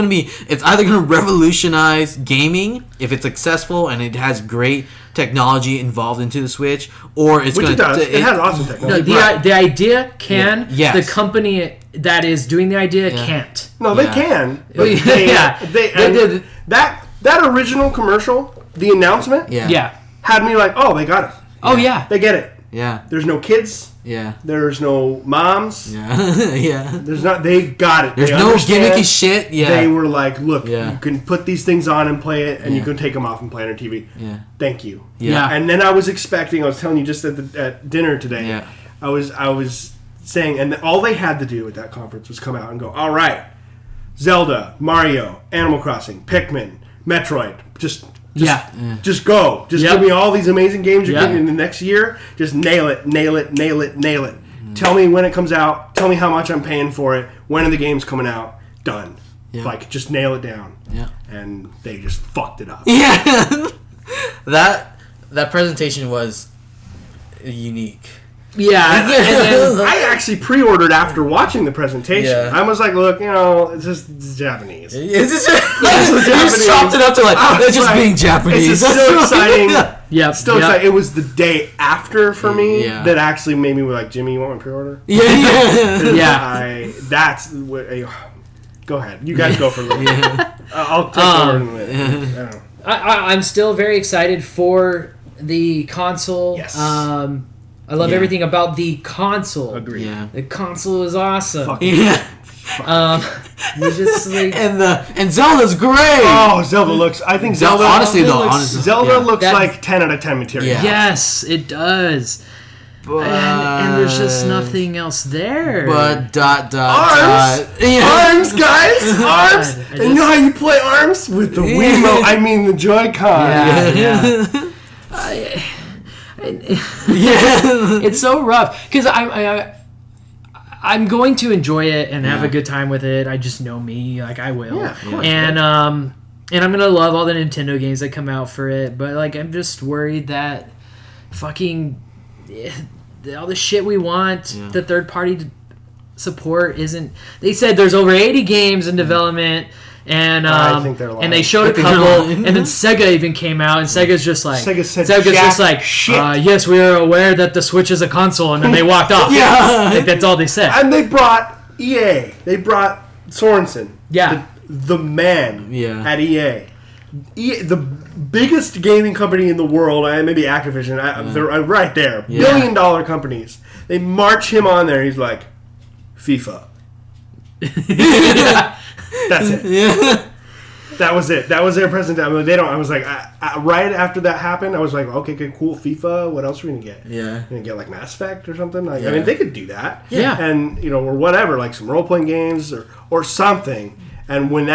either gonna revolutionize gaming if it's successful and it has great technology involved into the Switch, or it's Which gonna. It has awesome technology. No, the idea can. Yeah. Yes. The company that is doing the idea can't. No, they can. But They did that original commercial, the announcement, had me like, oh, they got it. Oh yeah, They get it. Yeah. There's no kids. Yeah. There's no moms. Yeah. Yeah. There's not. They got it. There's no gimmicky shit. Yeah. They were like, look, you can put these things on and play it, and you can take them off and play it on TV. Yeah. Thank you. Yeah. And then I was telling you just at dinner today. Yeah. I was saying, and all they had to do at that conference was come out and go, all right, Zelda, Mario, Animal Crossing, Pikmin, Metroid, just go. Just give me all these amazing games you're getting in the next year. Just nail it. Tell me when it comes out. Tell me how much I'm paying for it. When are the games coming out? Done. Yeah. Like, just nail it down. Yeah. And they just fucked it up. Yeah. That presentation was unique. Yeah, and then I actually pre-ordered after watching the presentation. Yeah. I was like, look, it's Japanese. It's just chopped it up to like, it's just being Japanese. It's so exciting. Still exciting. It was the day after for me that actually made me like, Jimmy, you want my pre-order? Yeah. That's what. Go ahead. You guys go for me. I'll take over in a minute. I'm still very excited for the console. Yes. I love everything about the console. Agreed. Yeah. The console is awesome. We're just like, and Zelda's great. Oh, Zelda looks. I think Zelda. Zelda looks that, like 10 out of 10 material. Yeah. Yes, it does. But, and there's just nothing else there. But arms, arms, guys, arms. And you know how you play arms with the Wiimote? I mean the Joy-Con. Yeah. It's so rough because I'm going to enjoy it and have a good time with it. I just know me, like I will. Yeah, of course, and I'm gonna love all the Nintendo games that come out for it. But like, I'm just worried that fucking all the shit we want, the third party support isn't. They said there's over 80 games in development. And I think they're lying. And they showed a couple, and then Sega even came out, and Sega's just like, yes, we are aware that the Switch is a console, and then they walked off. Like, that's all they said. And they brought EA. They brought Sorensen. Yeah, the man at EA. The biggest gaming company in the world, maybe Activision. They're right there, $1 billion companies. They march him on there. He's like, FIFA. That's it. That was it. That was their presentation. I mean, they don't. I was like, right after that happened, I was like, okay, good, cool. FIFA. What else are we gonna get? Yeah, gonna get like Mass Effect or something. Like, I mean, they could do that. Yeah, and or whatever, like some role playing games or something. And when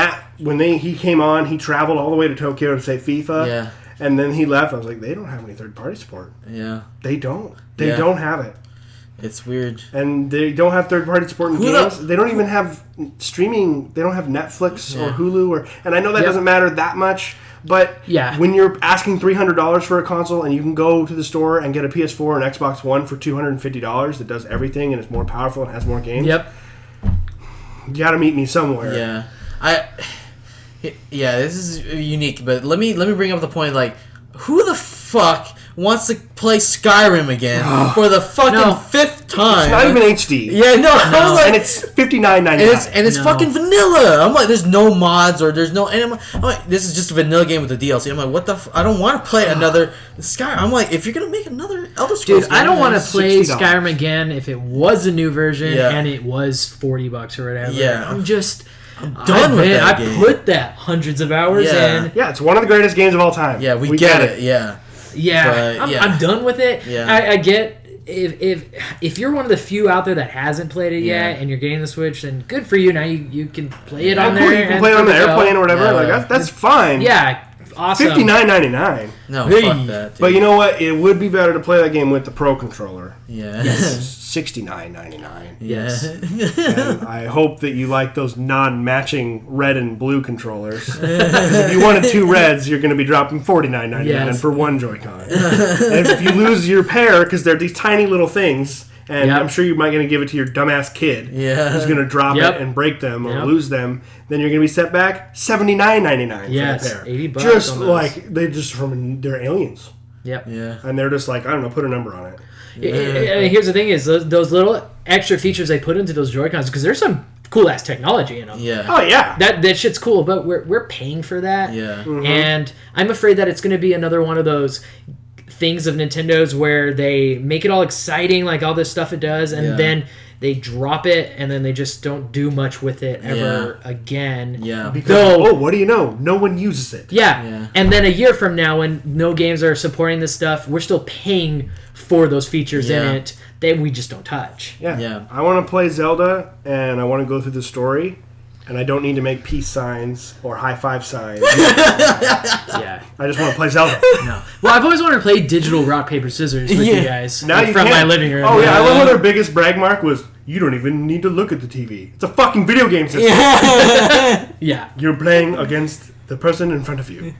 he came on, he traveled all the way to Tokyo to say FIFA. Yeah. And then he left. I was like, they don't have any third party support. Yeah. They don't. They don't have it. It's weird. And they don't have third party support in games. They don't even have streaming. They don't have Netflix or Hulu and I know that doesn't matter that much. But when you're asking $300 for a console and you can go to the store and get a PS4 and Xbox One for $250 that does everything and is more powerful and has more games. Yep. You got to meet me somewhere. Yeah. This is unique, but let me bring up the point. Like, who the fuck wants to play Skyrim again for the fucking fifth time? It's not even HD. Yeah, no. Like, and it's $59.99. And it's fucking vanilla. I'm like, there's no mods or there's no. And I'm like, this is just a vanilla game with a DLC. I'm like, what the? I don't want to play another Skyrim. I'm like, if you're gonna make another Elder Scrolls, dude, I don't want to play Skyrim again if it was a new version and it was $40 or whatever. Yeah, I'm done with that game. I put that hundreds of hours in. Yeah, it's one of the greatest games of all time. Yeah, we get it. Yeah. Yeah, I'm done with it. Yeah. I get if you're one of the few out there that hasn't played it yet and you're getting the Switch, then good for you. Now you can play it on there. You can play it on the airplane or whatever. Like that's fine. Yeah, awesome. $59.99. No, fuck that. Dude. But you know what? It would be better to play that game with the Pro controller. Yeah. Yes. $69.99. Yes. And I hope that you like those non-matching red and blue controllers. Because if you wanted two reds, you're going to be dropping $49.99 for one Joy-Con. And if you lose your pair, because they're these tiny little things, and I'm sure you might going to give it to your dumbass kid who's going to drop it and break them or lose them, then you're going to be set back $79.99 for the pair. $80. Just like they're aliens. Yep. Yeah. And they're just like, I don't know, put a number on it. Here's the thing: is those little extra features they put into those Joy-Cons, because there's some cool ass technology in them. Yeah. Oh yeah. That shit's cool, but we're paying for that. Yeah. Mm-hmm. And I'm afraid that it's going to be another one of those things of Nintendo's where they make it all exciting, like all this stuff it does, and then they drop it, and then they just don't do much with it ever again. Yeah. Because, what do you know? No one uses it. Yeah. And then a year from now, when no games are supporting this stuff, we're still paying for those features in it that we just don't touch. Yeah. I want to play Zelda, and I want to go through the story, and I don't need to make peace signs or high five signs. I just want to play Zelda. No. Well, I've always wanted to play digital rock, paper, scissors with you guys now you from can. my living room. Oh, yeah. I love how their biggest brag mark was, you don't even need to look at the TV. It's a fucking video game system. Yeah. You're playing against the person in front of you.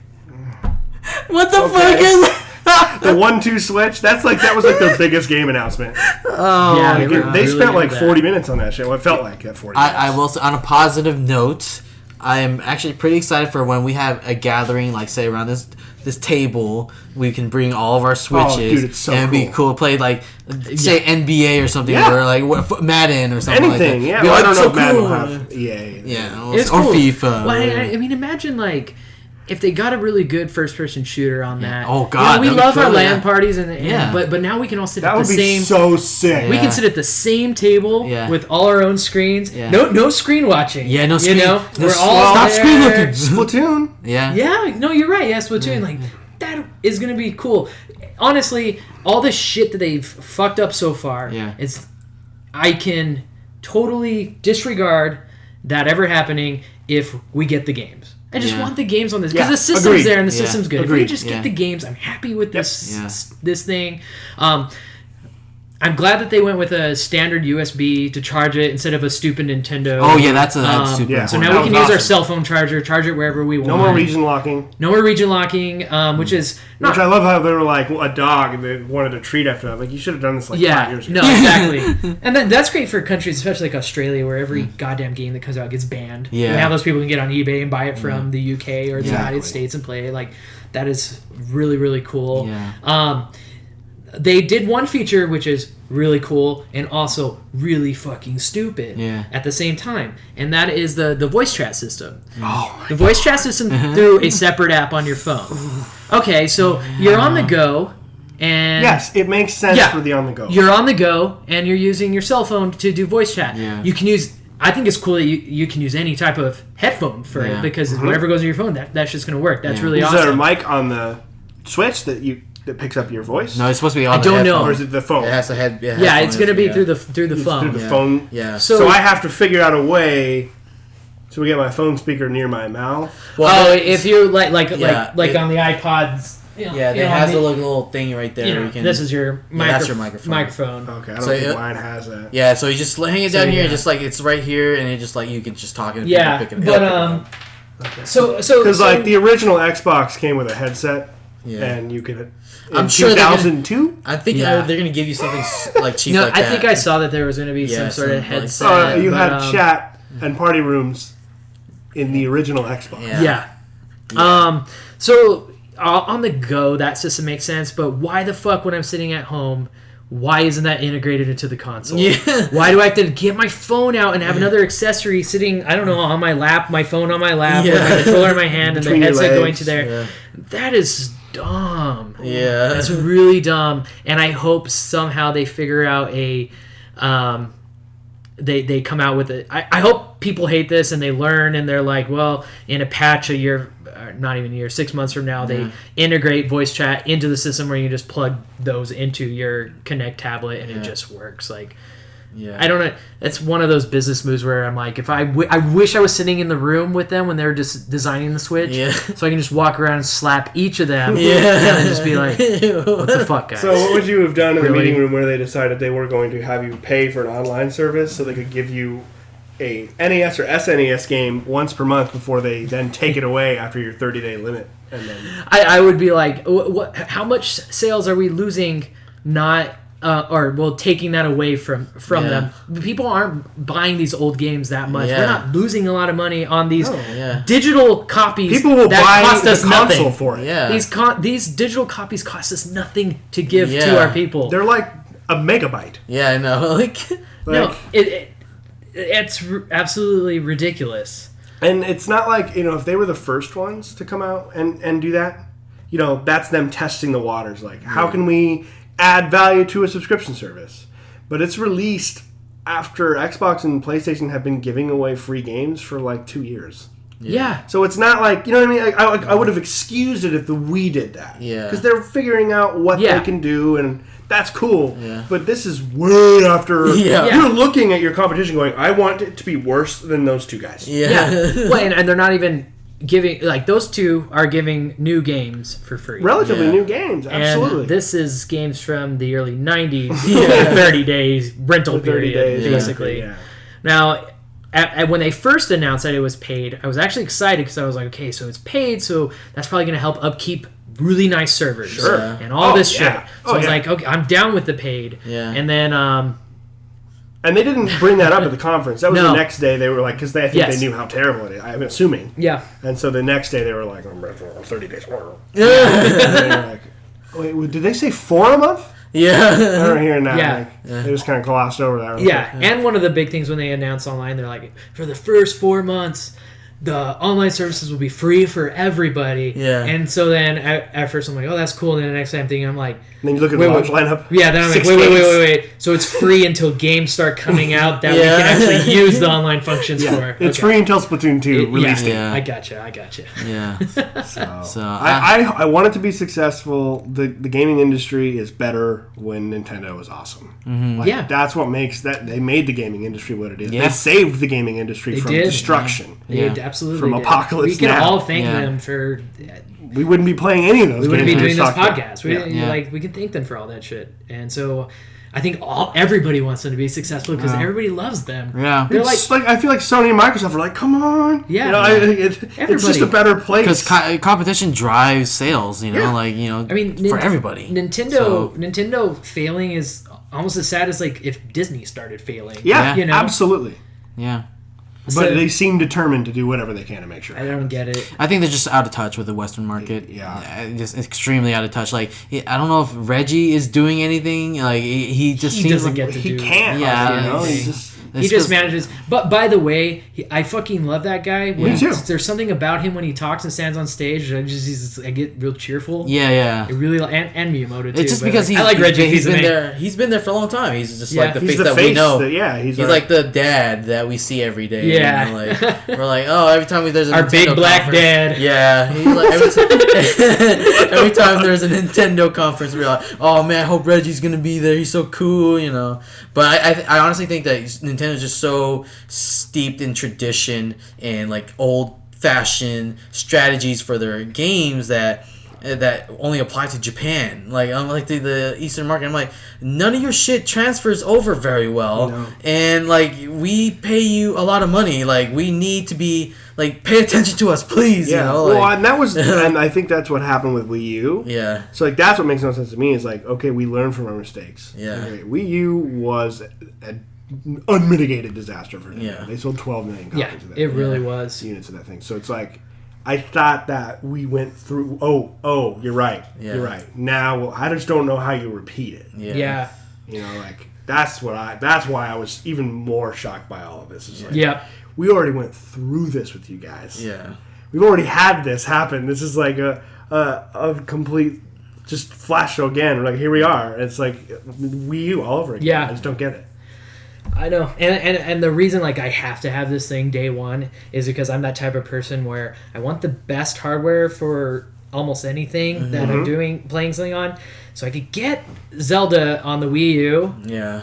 What the fuck is that? The 1-2 switch, that was like their biggest game announcement. Oh, yeah, they spent like 40 minutes on that shit. Well, it felt like that 40 minutes. I will say, on a positive note, I am actually pretty excited for when we have a gathering, like say around this table, we can bring all of our Switches. Oh, dude, it's so and cool. it'd be cool to play like say NBA or something, or like Madden or something. Anything, like that. Well, I don't know so if Madden cool. will have EA. Yeah, it's or cool. FIFA. Well, I mean, imagine like if they got a really good first-person shooter on that. Oh God, we love our cool, LAN parties, and Yeah. but now we can all sit That at the would be same. so sick. We can sit at the same table with all our own screens. Yeah. No screen watching. Yeah, no screen. You know, No, we're all stop there. screen looking. Splatoon. Yeah. Yeah, no, you're right. Yeah, Splatoon, like that is gonna be cool. Honestly, all the shit that they've fucked up so far, I can totally disregard that ever happening if we get the games. I just want the games on this because the system's there and the system's good. If we just get the games, I'm happy with this thing. I'm glad that they went with a standard USB to charge it instead of a stupid Nintendo. Oh yeah, that's super important. So now we can use our cell phone charge it wherever we want. No more region locking. No more region locking, which is not... Which I love how they were like a dog and they wanted a treat after that. Like, you should have done this 5 years ago. No, exactly. And that's great for countries, especially like Australia, where every goddamn game that comes out gets banned. Yeah. Now those people can get on eBay and buy it from the UK or the United States and play it. Like, that is really, really cool. Yeah. They did one feature which is really cool and also really fucking stupid at the same time, and that is the voice chat system. The voice chat system through a separate app on your phone. Okay, so you're on the go, and yes, it makes sense for the on the go. You're on the go, and you're using your cell phone to do voice chat. Yeah. You can use I think it's cool that you can use any type of headphone for it because whatever goes in your phone, that's just going to work. That's really awesome. Is there a mic on the Switch that picks up your voice? No, it's supposed to be on I don't know. Or is it the phone? It has a head. Yeah, it's going to be through the phone. Through the phone. Yeah. So I have to figure out a way to get my phone speaker near my mouth. Well, if you like on the iPods. Yeah, it has a little thing right there. Where you can, this is your that's your microphone. Okay, I don't think mine has that. Yeah, so you just hang it down here, and just like it's right here, and it just like you can just talk and pick it up. Okay. So because like the original Xbox came with a headset, and you could. I'm sure 2002. I think they're gonna give you something like cheap. No, like that. I think I saw that there was gonna be some sort of headset. You had chat and party rooms in the original Xbox. Yeah. So. On the go, that system makes sense, but why the fuck when I'm sitting at home, why isn't that integrated into the console? Yeah. Why do I have to get my phone out and have another accessory sitting, I don't know, on my lap, my phone on my lap, with my controller in my hand, and the headset going to there? Yeah. That is dumb. Yeah. That's really dumb, and I hope somehow they figure out a... They come out with it. I hope people hate this and they learn and they're like, well, in a patch a year, not even a year, 6 months from now, they integrate voice chat into the system where you just plug those into your Kinect tablet and it just works. Like, I don't know. It's one of those business moves where I'm like, if I wish I was sitting in the room with them when they were just designing the Switch, so I can just walk around and slap each of them, and then just be like, what the fuck, guys? So what would you have done in the meeting room where they decided they were going to have you pay for an online service so they could give you a NES or SNES game once per month before they then take it away after your 30-day limit? And then I would be like, how much sales are we losing not... taking that away from them. People aren't buying these old games that much. We're not losing a lot of money on these digital copies. People will buy cost us the console nothing. for it. Yeah. These digital copies cost us nothing to give to our people. They're like a megabyte. Yeah, I know. No, it's absolutely ridiculous. And it's not like, if they were the first ones to come out and do that, that's them testing the waters. Like, how can we add value to a subscription service? But it's released after Xbox and PlayStation have been giving away free games for like 2 years. Yeah. So it's not like, you know what I mean? Like, I would have excused it if the Wii did that. Yeah. Because they're figuring out what they can do, and that's cool. Yeah. But this is way after. You're looking at your competition going, I want it to be worse than those two guys. Yeah. Well, and they're not even giving, like, those two are giving new games for free. Relatively new games, absolutely. And this is games from the early 90s, 30 days rental period, basically. Yeah. Now, when they first announced that it was paid, I was actually excited because I was like, okay, so it's paid, so that's probably going to help upkeep really nice servers and all this shit. So I was like, okay, I'm down with the paid. Yeah. And then... and they didn't bring that up at the conference. That was the next day. They were like, because I think they knew how terrible it is. I'm assuming. Yeah. And so the next day they were like, 30 days more. Yeah. And they were like, wait, did they say 4 a month? Yeah. I don't hear that. Yeah. They just kind of glossed over that. Yeah. And one of the big things when they announced online, they're like, for the first 4 months, the online services will be free for everybody. Yeah. And so then at first I'm like, oh, that's cool. And then the next time I'm thinking, I'm like... And then you look at the launch lineup. Yeah, then I'm like, wait. So it's free until games start coming out that we can actually use the online functions for. It's free until Splatoon 2 release date. I gotcha. Yeah. So I want it to be successful. The gaming industry is better when Nintendo was awesome. Mm-hmm. That's what makes that. They made the gaming industry what it is. Yeah. They saved the gaming industry from destruction. Yeah. They absolutely from apocalypse. We can all thank them for... We wouldn't be playing any of those. We wouldn't be doing this podcast. We can thank them for all that shit. And so, I think everybody wants them to be successful because everybody loves them. Yeah, they're like I feel like Sony and Microsoft are like, come on. Yeah, it's just a better place because competition drives sales. I mean, for everybody. Nintendo failing is almost as sad as like if Disney started failing. Yeah, absolutely. Yeah. But they seem determined to do whatever they can to make sure. I don't get it. I think they're just out of touch with the Western market. Yeah. Just extremely out of touch. Like, I don't know if Reggie is doing anything. Like, he just doesn't get to do. He can't. Yeah. He just manages. But by the way, I fucking love that guy. Me too. There's something about him when he talks and stands on stage. I get real cheerful. Yeah. It really and Miyamoto too. It's just because I like Reggie. He's been there. He's been there for a long time. He's just like the face that we know. He's like the dad that we see every day. Yeah. You know, like, we're like, oh, every time there's a our Nintendo big black conference, dad. Yeah. He's like, every time there's a Nintendo conference, we're like, oh man, I hope Reggie's gonna be there. He's so cool, you know. But I honestly think that Nintendo's just so steeped in tradition and like old-fashioned strategies for their games that only apply to Japan. Like, I'm like the Eastern market. I'm like, none of your shit transfers over very well. No. And like, we pay you a lot of money. Like, we need to be like, pay attention to us, please. Yeah. You know? Well, like, and that was, and I think that's what happened with Wii U. Yeah. So like, that's what makes no sense to me. Is like, okay, we learned from our mistakes. Yeah. Okay, Wii U was an unmitigated disaster for Nintendo. Yeah. They sold 12 million copies of that. It really was. Units of that thing. So it's like, I thought that we went through. Oh, you're right. Yeah. You're right. Now, I just don't know how you repeat it. Yeah. You know, like that's why I was even more shocked by all of this. Is like, we already went through this with you guys. Yeah. We've already had this happen. This is like a complete just flash show again. Like, here we are. It's like Wii U all over again. Yeah. I just don't get it. I know, and the reason like I have to have this thing day one is because I'm that type of person where I want the best hardware for almost anything that I'm playing something on. So I could get Zelda on the Wii U. Yeah.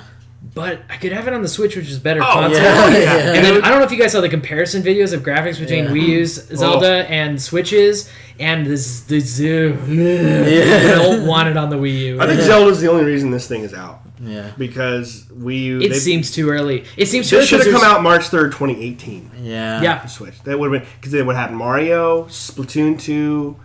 But I could have it on the Switch, which is better console. Yeah. And then, I don't know if you guys saw the comparison videos of graphics between Wii U's Zelda and Switch's, and the Zoo. I don't want it on the Wii U. I think Zelda's the only reason this thing is out. Yeah. Because Wii U... It seems too early. It seems too early. This should have come out March 3rd, 2018. Yeah. For Switch. That would have been... Because they would have had Mario, Splatoon 2,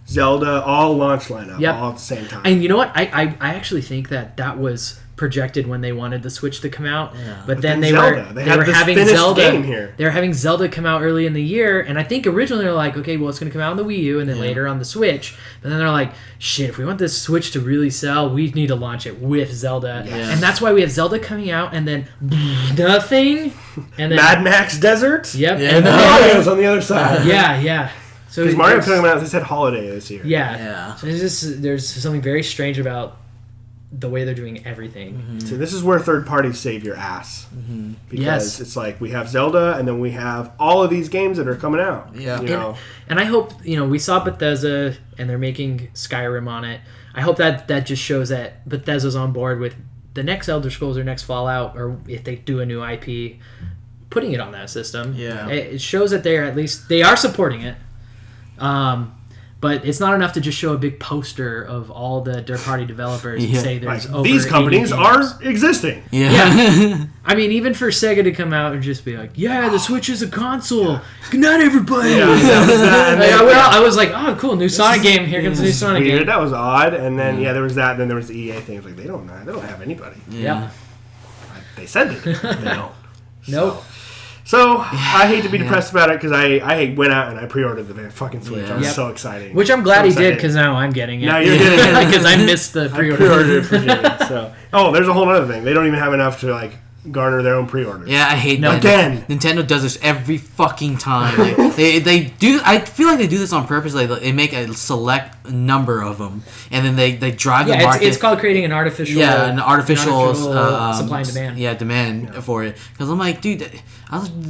Zelda, all launch lineup, all at the same time. And you know what? I actually think that was projected when they wanted the Switch to come out, but then they were having Zelda game here. They were having Zelda come out early in the year, and I think originally they were like, okay, well, it's going to come out on the Wii U and then later on the Switch. But then they're like, shit, if we want this Switch to really sell, we need to launch it with Zelda. And that's why we have Zelda coming out and then nothing, and then Mad Max Desert. Yep, and then Mario's on the other side. Yeah. So because Mario coming out, they said holiday this year. Yeah. So there's something very strange about the way they're doing everything. So this is where third parties save your ass. Because it's like we have Zelda and then we have all of these games that are coming out. Yeah. You know? And I hope, we saw Bethesda and they're making Skyrim on it. I hope that just shows that Bethesda's on board with the next Elder Scrolls or next Fallout, or if they do a new IP, putting it on that system. Yeah. It shows that they are supporting it. But it's not enough to just show a big poster of all the third-party developers and say there's over these companies 80 are games. existing. Yeah. I mean, even for Sega to come out and just be like, the Switch is a console. Good night, everybody. I was like, oh, cool, new Sonic game. Here comes a new Sonic game. That was odd. And then, there was that. And then there was the EA thing. It was like, they don't have anybody. Yeah. They said they don't. Nope. So, I hate to be depressed about it because I went out and I pre-ordered the fucking Switch. I was so excited. Which I'm glad he did because now I'm getting it. Now you're getting it. Because I missed the pre-order. I pre-ordered it for Jimmy. So. Oh, there's a whole other thing. They don't even have enough to garner their own pre-orders. Yeah, I hate that. Again. Nintendo does this every fucking time. They do. I feel like they do this on purpose. They make a select number of them, and then they drive the market. It's called creating an artificial supply and demand. Yeah, demand for it. Because I'm like, dude,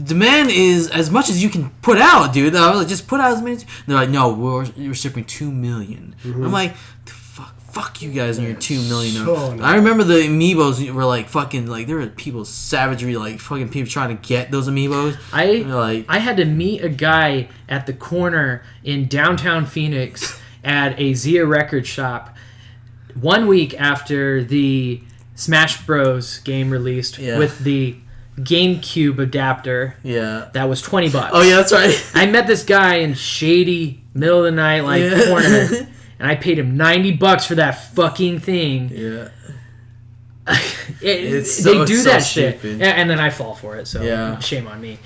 demand is as much as you can put out, dude. I was like, just put out as many. They're like, no, we're shipping 2 million. I'm like, fuck you guys and your 2 million. So I remember the amiibos were fucking there were people savagery fucking people trying to get those amiibos. I had to meet a guy at the corner in downtown Phoenix at a Zia record shop 1 week after the Smash Bros game released with the GameCube adapter. Yeah. That was $20. Oh yeah, that's right. I met this guy in shady middle of the night corner. And I paid him $90 for that fucking thing. Yeah. They do that shit. And then I fall for it, so shame on me.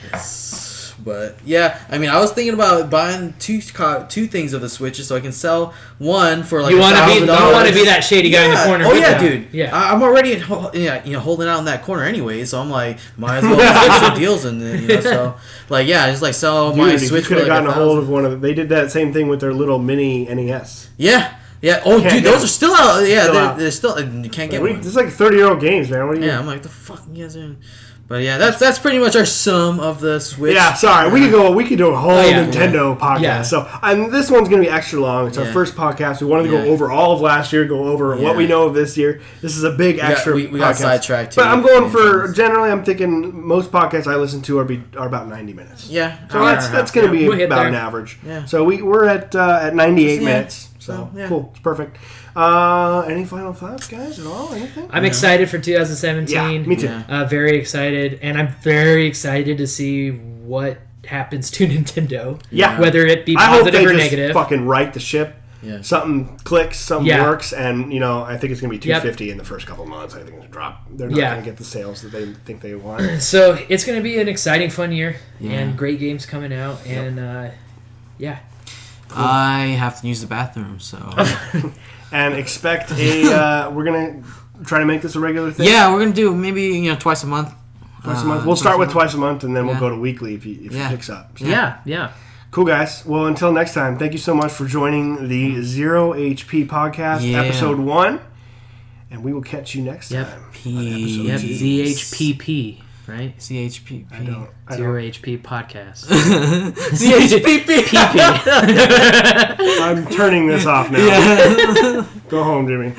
But yeah, I mean, I was thinking about buying two things of the Switches so I can sell one for like $1,000. You want to be that shady guy in the corner. Oh yeah, dude. Yeah, I'm already holding out in that corner anyway, so I'm like, might as well get some deals in there, so like just like sell my Switch. You could have gotten a hold of one of them. They did that same thing with their little mini NES. Yeah. Yeah. Oh, dude, those are still out. Yeah, they're still. You can't get one. It's like 30-year-old games, man. What are you? Yeah, I'm like, the fuck you guys doing? But yeah, that's pretty much our sum of the Switch. Yeah, sorry, we could do a whole Nintendo podcast. Yeah. So, and this one's gonna be extra long. It's our first podcast. We wanted to go over all of last year, go over what we know of this year. This is a big extra. We got sidetracked too. But I'm going for generally. I'm thinking most podcasts I listen to are about 90 minutes. Yeah, so that's gonna be about an average. Yeah. So we're at 98 minutes. So cool, it's perfect. Any final thoughts, guys, at all? Anything? I'm excited for 2017. Yeah, me too. Very excited, and I'm very excited to see what happens to Nintendo. Yeah, whether it be positive or negative. Just fucking right the ship. Yeah. Something clicks, something works, and I think it's going to be 250 in the first couple of months. I think it's going to drop. They're not going to get the sales that they think they want. So it's going to be an exciting, fun year, and great games coming out, and Cool. I have to use the bathroom, so. And expect we're going to try to make this a regular thing? Yeah, we're going to do maybe, twice a month. Twice a month. We'll start with twice a month, and then we'll go to weekly if it picks up. So. Yeah. Cool, guys. Well, until next time, thank you so much for joining the ZeroHP Podcast, Episode 1. And we will catch you next time. ZHPP. Right? ZHP. I don't. ZeroHP Podcast. ZHPP. I'm turning this off now. Go home, Jimmy.